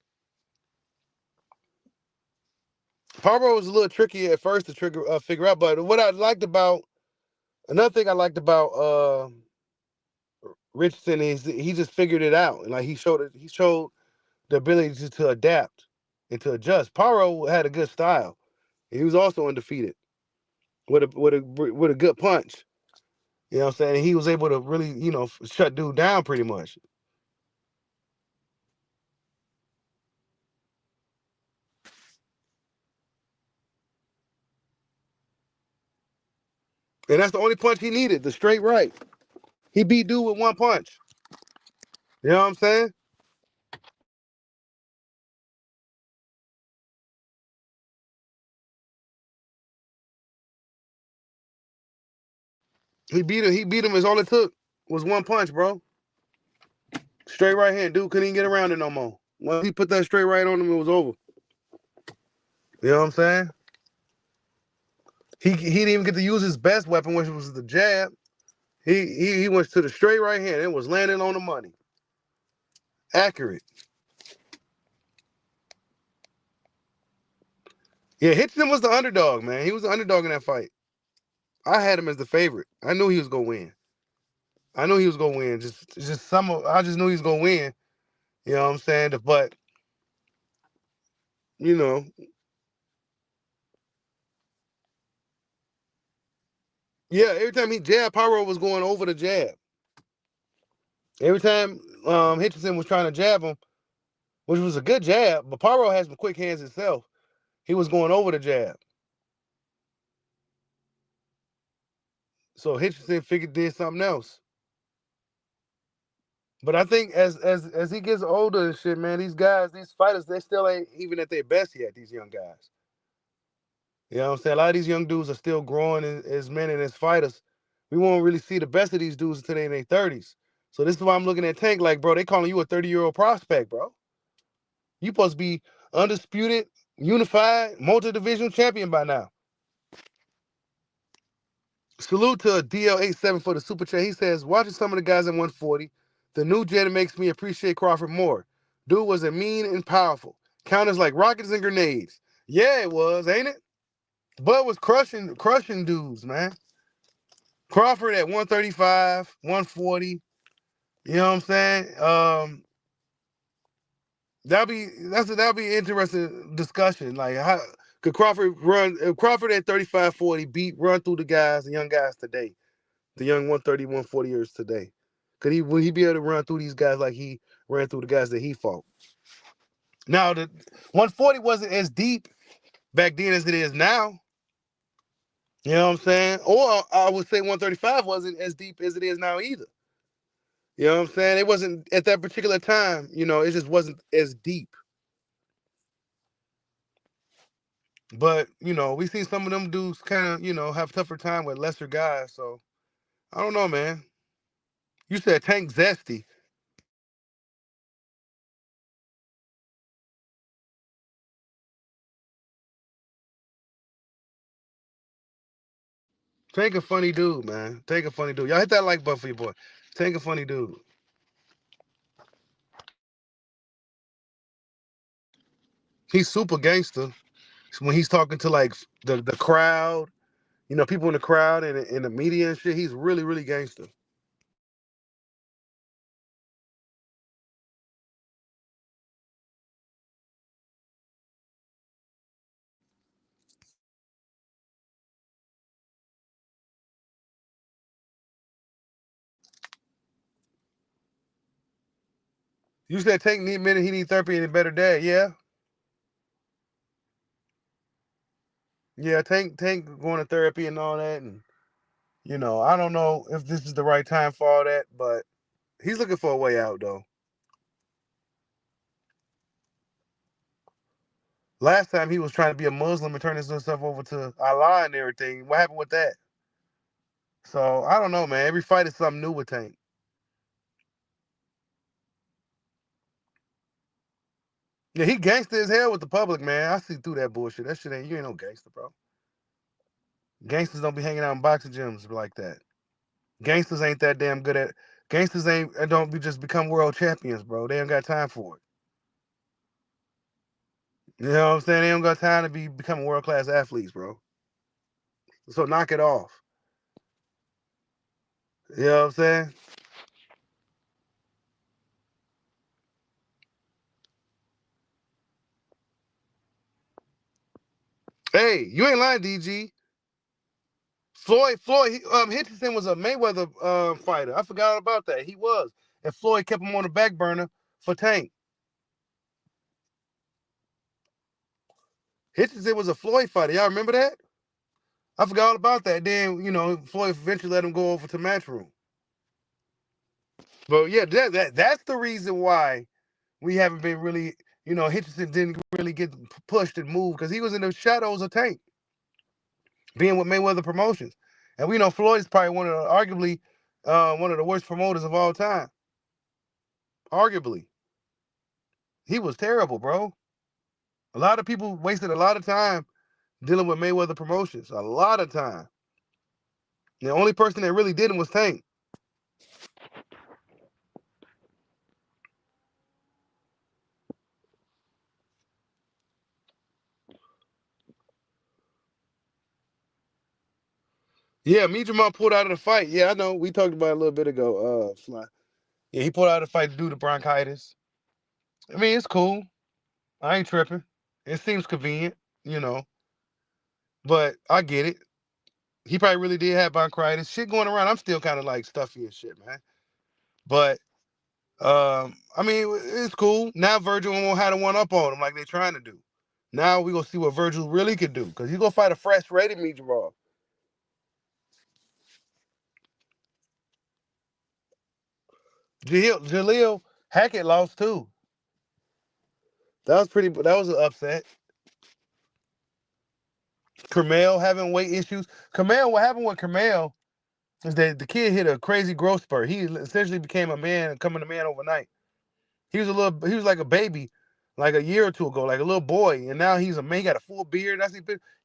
Pyro was a little tricky at first to figure out, but another thing I liked about Richardson is he just figured it out, and like he showed the ability to adapt and to adjust. Pyro had a good style. He was also undefeated with a good punch. You know what I'm saying? And he was able to really, shut dude down pretty much. And that's the only punch he needed, the straight right. He beat dude with one punch. You know what I'm saying? He beat him as all it took was one punch, bro. Straight right hand. Dude couldn't even get around it no more. Once he put that straight right on him, it was over. You know what I'm saying? He didn't even get to use his best weapon, which was the jab. He went to the straight right hand. It was landing on the money. Accurate. Yeah, Hitchins was the underdog, man. He was the underdog in that fight. I had him as the favorite. I knew he was gonna win. I knew he was gonna win. I just knew he was gonna win. You know what I'm saying? But you know, yeah. Every time he jabbed, Pyro was going over the jab. Every time Hitchison was trying to jab him, which was a good jab, but Pyro has some quick hands himself. He was going over the jab. So Hitchison did something else. But I think as he gets older and shit, man, these fighters, they still ain't even at their best yet, these young guys. You know what I'm saying? A lot of these young dudes are still growing as men and as fighters. We won't really see the best of these dudes until they're in their 30s. So this is why I'm looking at Tank like, bro, they calling you a 30-year-old prospect, bro. You supposed to be undisputed, unified, multi-divisional champion by now. Salute to DL87 for the super chat. He says, watching some of the guys at 140, the new gen makes me appreciate Crawford more. Dude was a mean and powerful. Counters like rockets and grenades. Yeah, it was, ain't it? Bud was crushing dudes, man. Crawford at 135, 140. You know what I'm saying? That'll be an interesting discussion. Like, how could Crawford run? If Crawford at 35, 40 run through the young guys today, the young 130, 140 years today? Would he be able to run through these guys like he ran through the guys that he fought? Now the 140 wasn't as deep back then as it is now. You know what I'm saying? Or I would say 135 wasn't as deep as it is now either. You know what I'm saying? It wasn't at that particular time, it just wasn't as deep. But, we see some of them dudes kind of, have tougher time with lesser guys. So, I don't know, man. You said Tank Zesty. Tank a funny dude, man. Tank a funny dude. Y'all hit that like button for your boy. Tank a funny dude. He's super gangster. When he's talking to, like, the crowd, people in the crowd and in the media and shit, he's really, really gangster. You said Tank admitted he need therapy and a better dad. Yeah. Yeah, Tank going to therapy and all that, and I don't know if this is the right time for all that, but he's looking for a way out though. Last time he was trying to be a Muslim and turn himself over to Allah and everything. What happened with that? So I don't know, man. Every fight is something new with Tank. Yeah, he gangster as hell with the public, man. I see through that bullshit. That shit you ain't no gangster, bro. Gangsters don't be hanging out in boxing gyms like that. Gangsters ain't that damn good at. Gangsters don't just become world champions, bro. They ain't got time for it. You know what I'm saying? They don't got time to becoming world class athletes, bro. So knock it off. You know what I'm saying? Hey, you ain't lying, DG. Floyd, Hitchison was a Mayweather fighter. I forgot all about that. He was. And Floyd kept him on the back burner for Tank. Hitchison was a Floyd fighter. Y'all remember that? I forgot all about that. Then, Floyd eventually let him go over to Matchroom. But yeah, that's the reason why we haven't been really, Hitchison didn't really get pushed and moved because he was in the shadows of Tank, being with Mayweather Promotions. And we know Floyd is probably arguably one of the worst promoters of all time. Arguably. He was terrible, bro. A lot of people wasted a lot of time dealing with Mayweather Promotions. A lot of time. The only person that really did it was Tank. Yeah, me Jamal pulled out of the fight. Yeah, I know. We talked about it a little bit ago, Fly. Yeah, he pulled out of the fight due to bronchitis. I mean, it's cool. I ain't tripping. It seems convenient, but I get it. He probably really did have bronchitis. Shit going around. I'm still kind of like stuffy and shit, man. But I mean, it's cool. Now Virgil won't have to one up on him like they're trying to do. Now we gonna see what Virgil really could do because he's gonna fight a fresh-rated me Jamal. Jaleel Hackett lost too. That was an upset. Kermel having weight issues. What happened with Kermel is that the kid hit a crazy growth spurt. He essentially became a man, coming a man overnight. He was like a baby, like a year or two ago, like a little boy, and now he's a man. He got a full beard. He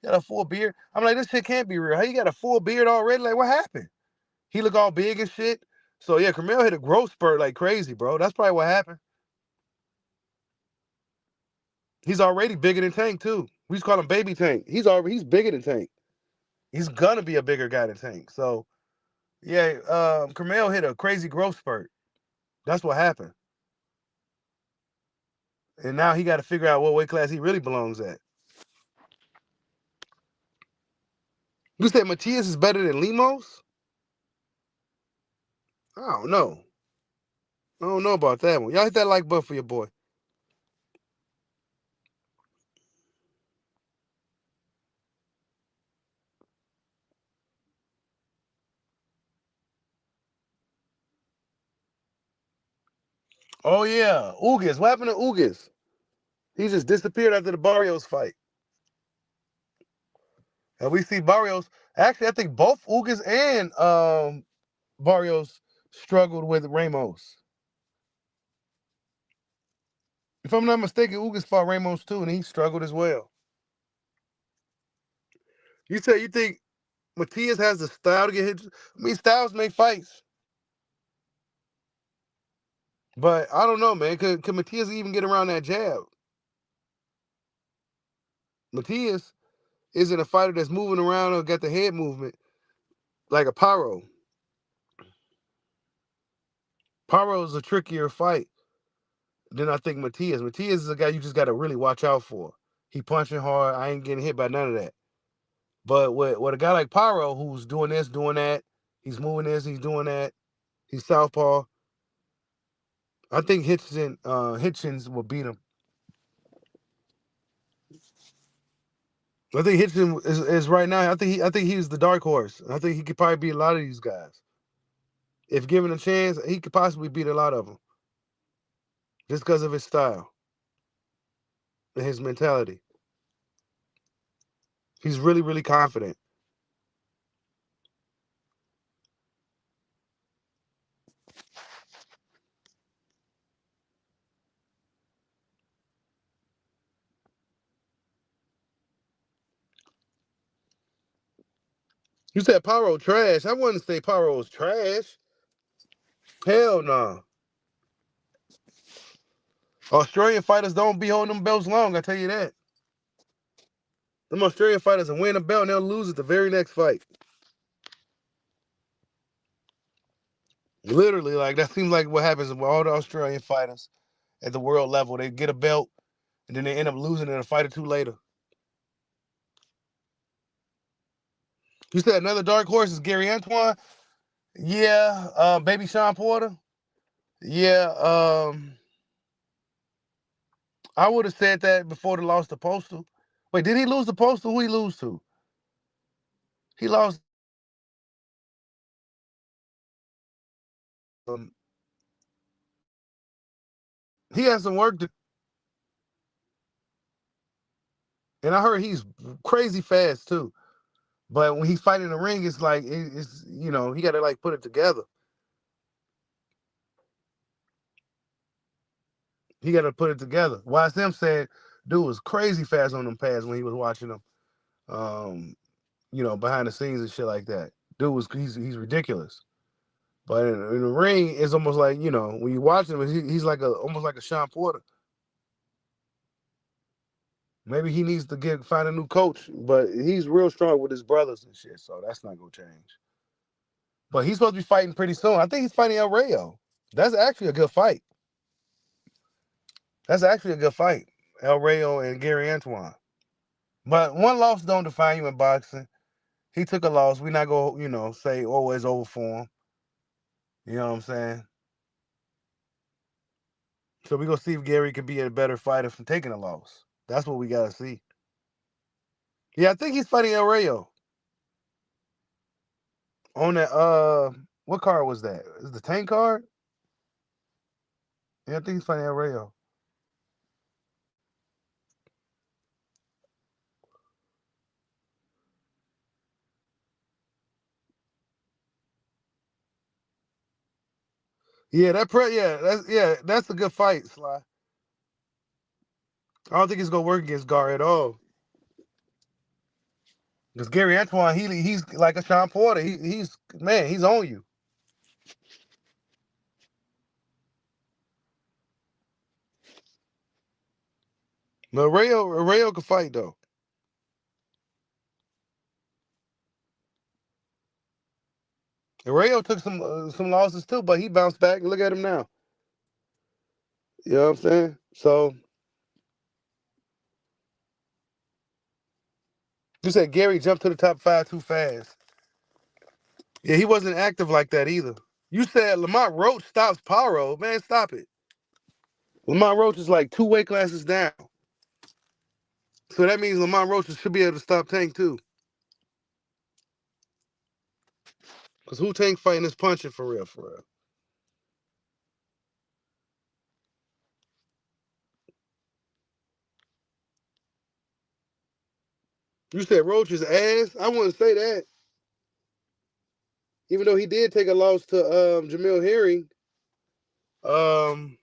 got a full beard. I'm like, this shit can't be real. How you got a full beard already? Like, what happened? He look all big and shit. So yeah, Kermel hit a growth spurt like crazy, bro. That's probably what happened. He's already bigger than Tank too. We just call him Baby Tank. He's bigger than Tank. He's gonna be a bigger guy than Tank. So yeah, Kermel hit a crazy growth spurt. That's what happened. And now he got to figure out what weight class he really belongs at. You said Matias is better than Lemos? I don't know. I don't know about that one. Y'all hit that like button for your boy. Oh, yeah. Ugas. What happened to Ugas? He just disappeared after the Barrios fight. And we see Barrios. Actually, I think both Ugas and Barrios struggled with Ramos. If I'm not mistaken, Ugas fought Ramos too, and he struggled as well. You think Matias has the style to get hit? I mean, styles make fights. But I don't know, man. Could Matias even get around that jab? Matias isn't a fighter that's moving around or got the head movement like a Paro. Paro is a trickier fight than I think Matias. Matias is a guy you just got to really watch out for. He punching hard. I ain't getting hit by none of that. But with a guy like Paro who's doing this, doing that, he's moving this, he's doing that, he's southpaw. I think Hitchins will beat him. I think Hitchins is right now. I think he's the dark horse. I think he could probably beat a lot of these guys. If given a chance, he could possibly beat a lot of them. Just because of his style and his mentality. He's really, really confident. You said Pyro trash. I wouldn't say Pyro is trash. Hell no. Australian fighters don't be holding them belts long, I tell you that. Them Australian fighters will win a belt and they'll lose it the very next fight. Literally, like that seems like what happens with all the Australian fighters at the world level. They get a belt and then they end up losing in a fight or two later. You said another dark horse is Gary Antoine? Yeah. Baby Sean Porter? Yeah. I would have said that before the loss to Postal. Wait, did he lose to Postal? Who he lose to? He lost. He has some work to. And I heard he's crazy fast too. But when he's fighting in the ring, it's like it's he got to like put it together. He got to put it together. YSM said, dude was crazy fast on them pads when he was watching them. Behind the scenes and shit like that. Dude he's ridiculous. But in the ring, it's almost like, when you watch him, he's like almost like a Sean Porter. Maybe he needs to find a new coach, but he's real strong with his brothers and shit, so that's not gonna change. But he's supposed to be fighting pretty soon. I think he's fighting El Rayo. That's actually a good fight. El Rayo and Gary Antoine. But one loss don't define you in boxing. He took a loss. We're not gonna, say, oh, it's over for him. You know what I'm saying? So we're gonna see if Gary could be a better fighter from taking a loss. That's what we gotta see. Yeah, I think he's fighting El Rayo. On that, what card was that? Is the tank card? Yeah, I think he's fighting El Rayo. Yeah, that's a good fight, Sly. I don't think it's gonna work against Gar at all. Because Gary Antoine, he's like a Sean Porter. He's on you. But Rayo can fight though. And Rayo took some losses too, but he bounced back. Look at him now. You know what I'm saying? So you said Gary jumped to the top 5 too fast. Yeah, he wasn't active like that either. You said Lamont Roach stops Paro. Man, stop it. Lamont Roach is like 2 weight classes down. So that means Lamont Roach should be able to stop Tank too. Because who Tank fighting is punching for real, for real. You said Roach is ass? I wouldn't say that. Even though he did take a loss to Jamil Herring. Jamil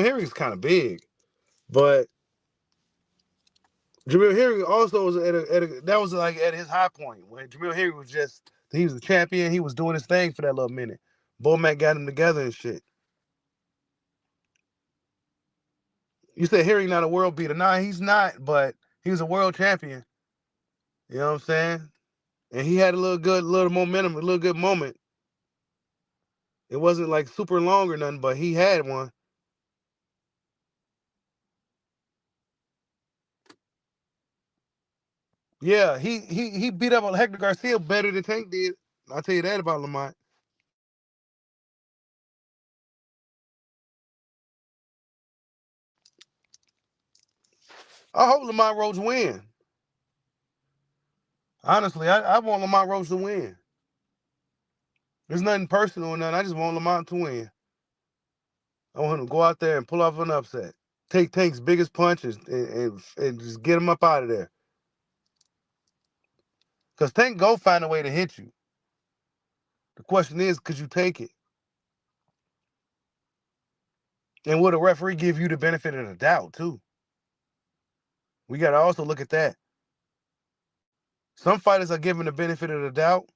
Herring's kind of big. But Jamil Herring also was that was like at his high point. When Jamil Herring was he was the champion. He was doing his thing for that little minute. Bomac got him together and shit. You said Herring not a world beater. Nah, he's not, but he was a world champion. You know what I'm saying? And he had a little momentum, a little good moment. It wasn't like super long or nothing, but he had one. Yeah, he beat up on Hector Garcia better than Tank did. I'll tell you that about Lamont. I hope Lamont Roach win. Honestly, I want Lamont Roach to win. There's nothing personal or nothing. I just want Lamont to win. I want him to go out there and pull off an upset. Take Tank's biggest punches and just get him up out of there. Because Tank go find a way to hit you. The question is, could you take it? And will the referee give you the benefit of the doubt, too? We got to also look at that. Some fighters are given the benefit of the doubt,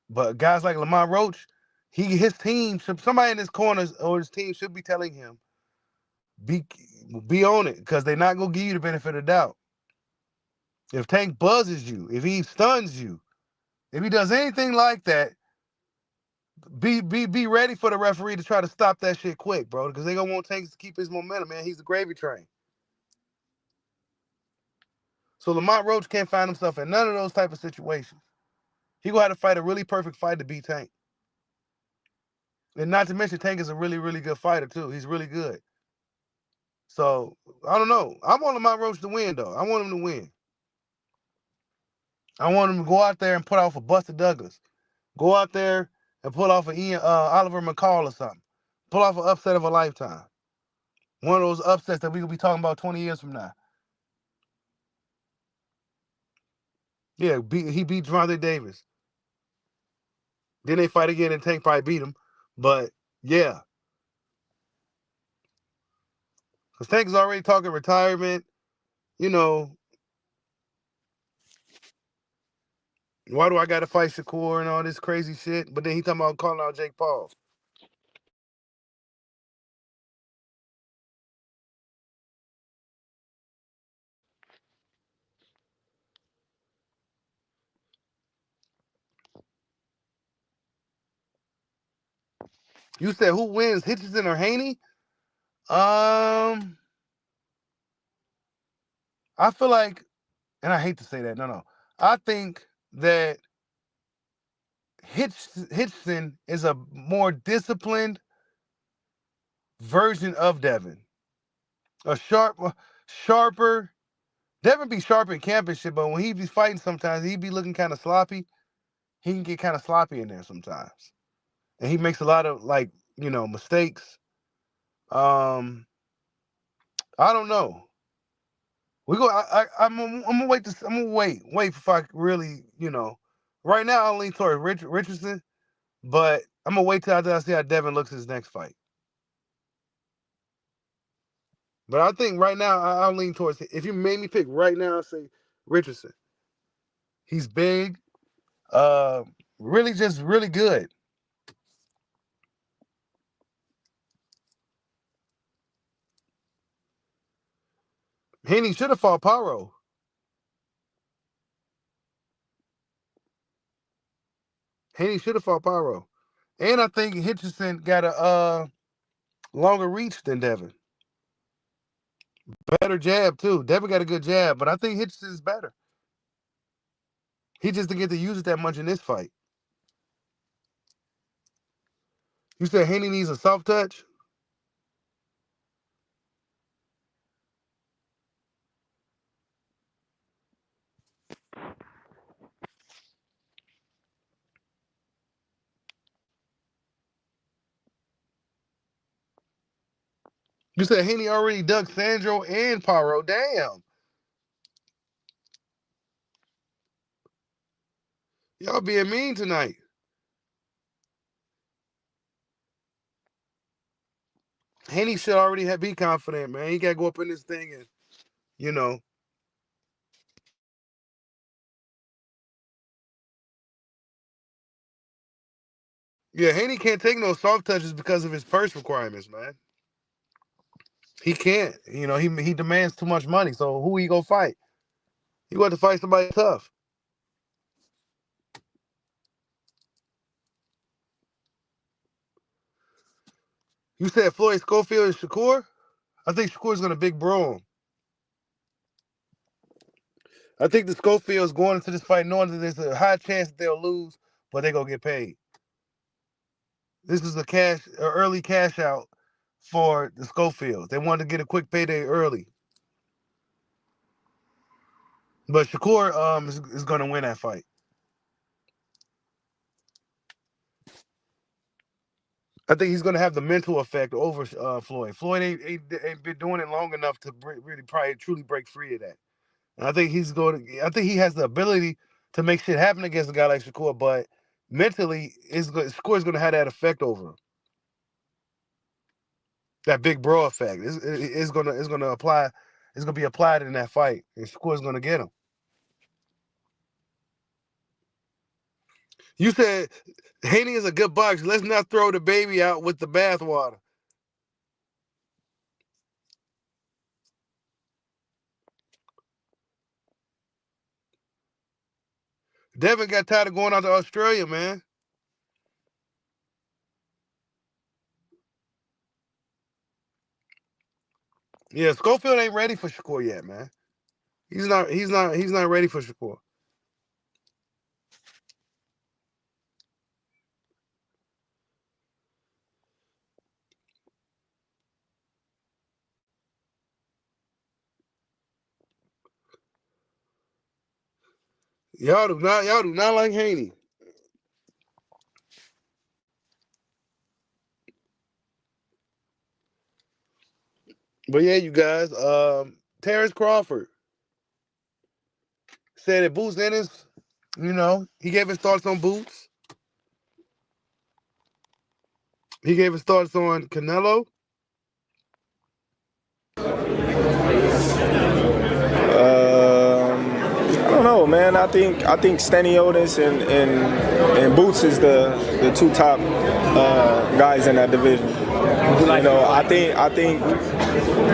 but guys like Lamont Roach, his team, somebody in his corners or his team should be telling him, be on it, because they're not going to give you the benefit of the doubt. If Tank buzzes you, if he stuns you, if he does anything like that, be ready for the referee to try to stop that shit quick, bro, because they're going to want Tank to keep his momentum, man. He's the gravy train. So Lamont Roach can't find himself in none of those type of situations. He going to have to fight a really perfect fight to beat Tank. And not to mention, Tank is a really, really good fighter, too. He's really good. So, I don't know. I want Lamont Roach to win, though. I want him to win. I want him to go out there and put off a Buster Douglas. Go out there and pull off an Oliver McCall or something. Pull off an upset of a lifetime. One of those upsets that we could be talking about 20 years from now. Yeah, he beat Javante Davis. Then they fight again and Tank probably beat him. But, yeah. Because Tank is already talking retirement. You know, why do I got to fight Shakur and all this crazy shit? But then he talking about calling out Jake Paul. You said who wins, Hitchison or Haney? I feel like, and I hate to say that, no. I think that Hitchison is a more disciplined version of Devin. A sharper. Devin be sharp in camp and shit, but when he be fighting sometimes, he be looking kind of sloppy. He can get kind of sloppy in there sometimes. And he makes a lot of, like, mistakes. I don't know. I'm gonna wait. I'm gonna wait if I really, Right now I lean toward Richardson, but I'm gonna wait till I see how Devin looks his next fight. But I think right now I'll lean towards. If you made me pick right now, I'll say Richardson. He's big, really just really good. Haney should have fought Paro. And I think Hitchison got a longer reach than Devin. Better jab, too. Devin got a good jab, but I think Hitchison's better. He just didn't get to use it that much in this fight. You said Haney needs a soft touch? You said Haney already dug Sandro and Paro. Damn. Y'all being mean tonight. Haney should already be confident, man. He got to go up in this thing and, Yeah, Haney can't take no soft touches because of his purse requirements, man. He can't. He demands too much money, so who he gonna fight? He got to fight somebody tough. You said Floyd Schofield and Shakur? I think Shakur's gonna big bro him. I think the Schofield's going into this fight knowing that there's a high chance that they'll lose, but they're gonna get paid. This is an early cash out for the Schofields. They wanted to get a quick payday early. But Shakur is going to win that fight. I think he's going to have the mental effect over Floyd. Floyd ain't been doing it long enough to really probably truly break free of that. And I think I think he has the ability to make shit happen against a guy like Shakur, but mentally, Shakur is going to have that effect over him. That big bro effect is going to apply. It's going to be applied in that fight, and Shakur is going to get him. You said Haney is a good boxer. Let's not throw the baby out with the bathwater. Devin got tired of going out to Australia, man. Yeah, Schofield ain't ready for Shakur yet, man. He's not ready for Shakur. Y'all do not like Haney. But yeah, you guys, Terence Crawford said that Boots Ennis, he gave his thoughts on Boots. He gave his thoughts on Canelo. I don't know, man. I think Staniotis and Boots is the two top guys in that division. I think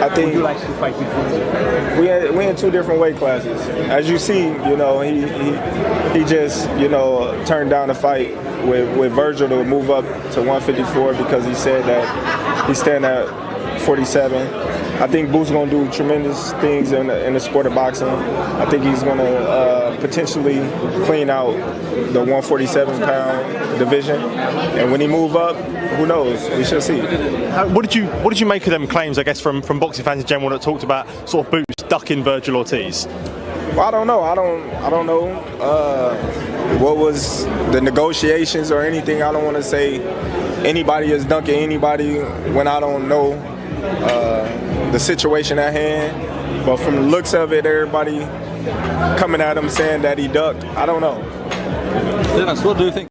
Would you like to fight before? we in two different weight classes. As you see, he just turned down a fight with Virgil to move up to 154 because he said that he's staying at 47. I think Boots going to do tremendous things in the sport of boxing. I think he's going to potentially clean out the 147-pound division. And when he move up, who knows? We shall see. What did you make of them claims, I guess, from boxing fans in general that talked about sort of Boots ducking Virgil Ortiz? Well, I don't know. I don't know what was the negotiations or anything. I don't want to say anybody is dunking anybody when I don't know the situation at hand. But from the looks of it, everybody coming at him saying that he ducked. I don't know. Terence, what do you think?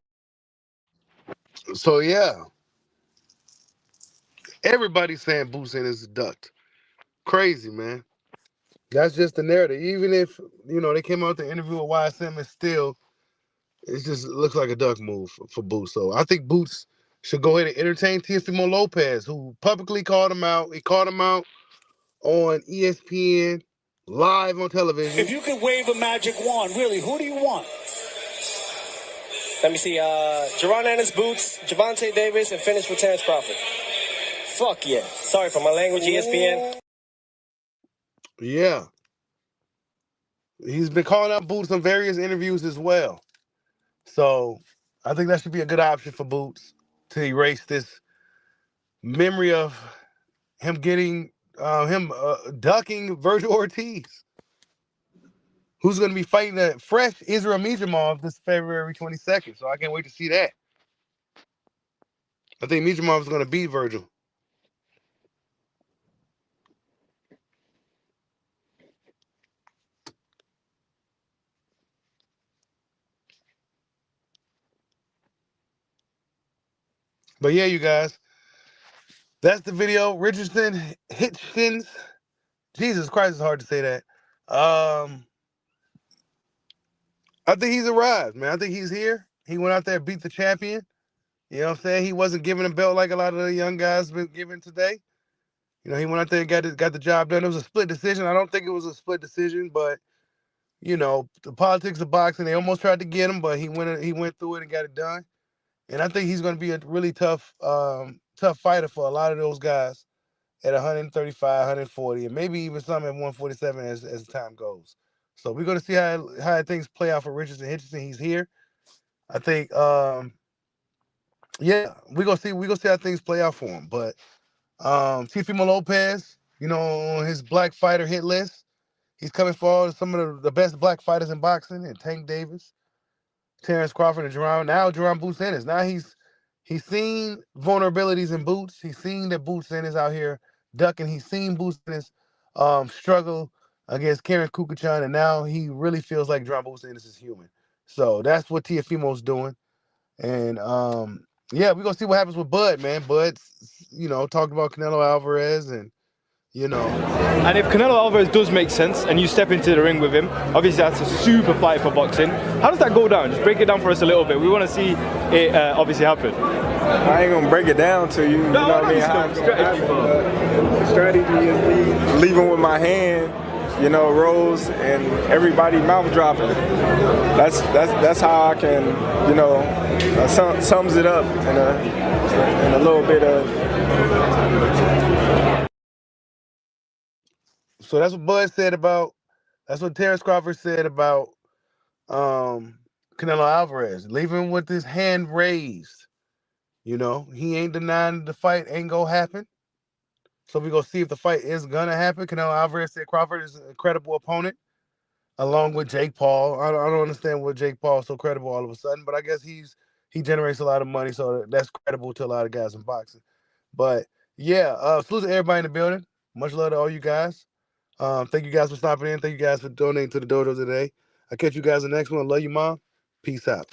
So yeah, everybody's saying Boots Ennis is ducked. Crazy, man. That's just the narrative. Even if they came out to interview with YSM, and still, it looks like a duck move for Boots. So I think Boots should go ahead and entertain Teofimo Lopez, who publicly called him out. He called him out on ESPN, live on television. If you could wave a magic wand, really, who do you want? Let me see. Ennis Boots, Javante Davis, and finish with Terence Crawford. Fuck yeah. Sorry for my language, ESPN. Yeah. He's been calling out Boots on various interviews as well. So I think that should be a good option for Boots to erase this memory of him ducking Virgil Ortiz, who's going to be fighting a fresh Israel Mijamov this February 22nd. So I can't wait to see that. I think Mijamov is going to beat Virgil. But yeah, you guys, that's the video. Richardson Hitchins. Jesus Christ, it's hard to say that. I think he's arrived, man. I think he's here. He went out there and beat the champion. You know what I'm saying? He wasn't given a belt like a lot of the young guys been given today. He went out there and got the job done. It was a split decision. I don't think it was a split decision, but the politics of boxing, they almost tried to get him, but he went through it and got it done. And I think he's going to be a really tough fighter for a lot of those guys at 135, 140, and maybe even some at 147 as time goes. So we're going to see how things play out for Richardson Hitchins. He's here. I think, yeah, we're gonna see how things play out for him. But Teofimo Lopez, on his black fighter hit list, He's coming for some of the best black fighters in boxing, and Tank Davis, Terence Crawford, and Jerome. Now Jerome Boots Ennis. Now he's seen vulnerabilities in Boots. He's seen that Boots Ennis out here ducking. He's seen Boots Ennis struggle against Karen Kukuchan, and now he really feels like Jerome Boots Ennis is human. So that's what Teofimo's doing. And yeah, we're gonna see what happens with Bud, man. Bud's, talked about Canelo Alvarez, and And if Canelo Alvarez does make sense and you step into the ring with him, obviously that's a super fight for boxing. How does that go down? Just break it down for us a little bit. We want to see it obviously happen. I ain't gonna break it down to you. You know what I mean? How it's gonna happen. The strategy is me leaving with my hand, rolls and everybody mouth dropping. That's how I can, sums it up in a little bit of. So that's what Bud said about. That's what Terence Crawford said about Canelo Alvarez, leaving with his hand raised. He ain't denying the fight ain't gonna happen. So we're gonna see if the fight is gonna happen. Canelo Alvarez said Crawford is an incredible opponent, along with Jake Paul. I don't understand what Jake Paul is so credible all of a sudden, but I guess he generates a lot of money, so that's credible to a lot of guys in boxing. But yeah, salute to everybody in the building. Much love to all you guys. Thank you guys for stopping in. Thank you guys for donating to the dojo today. I'll catch you guys in the next one. Love you, Mom. Peace out.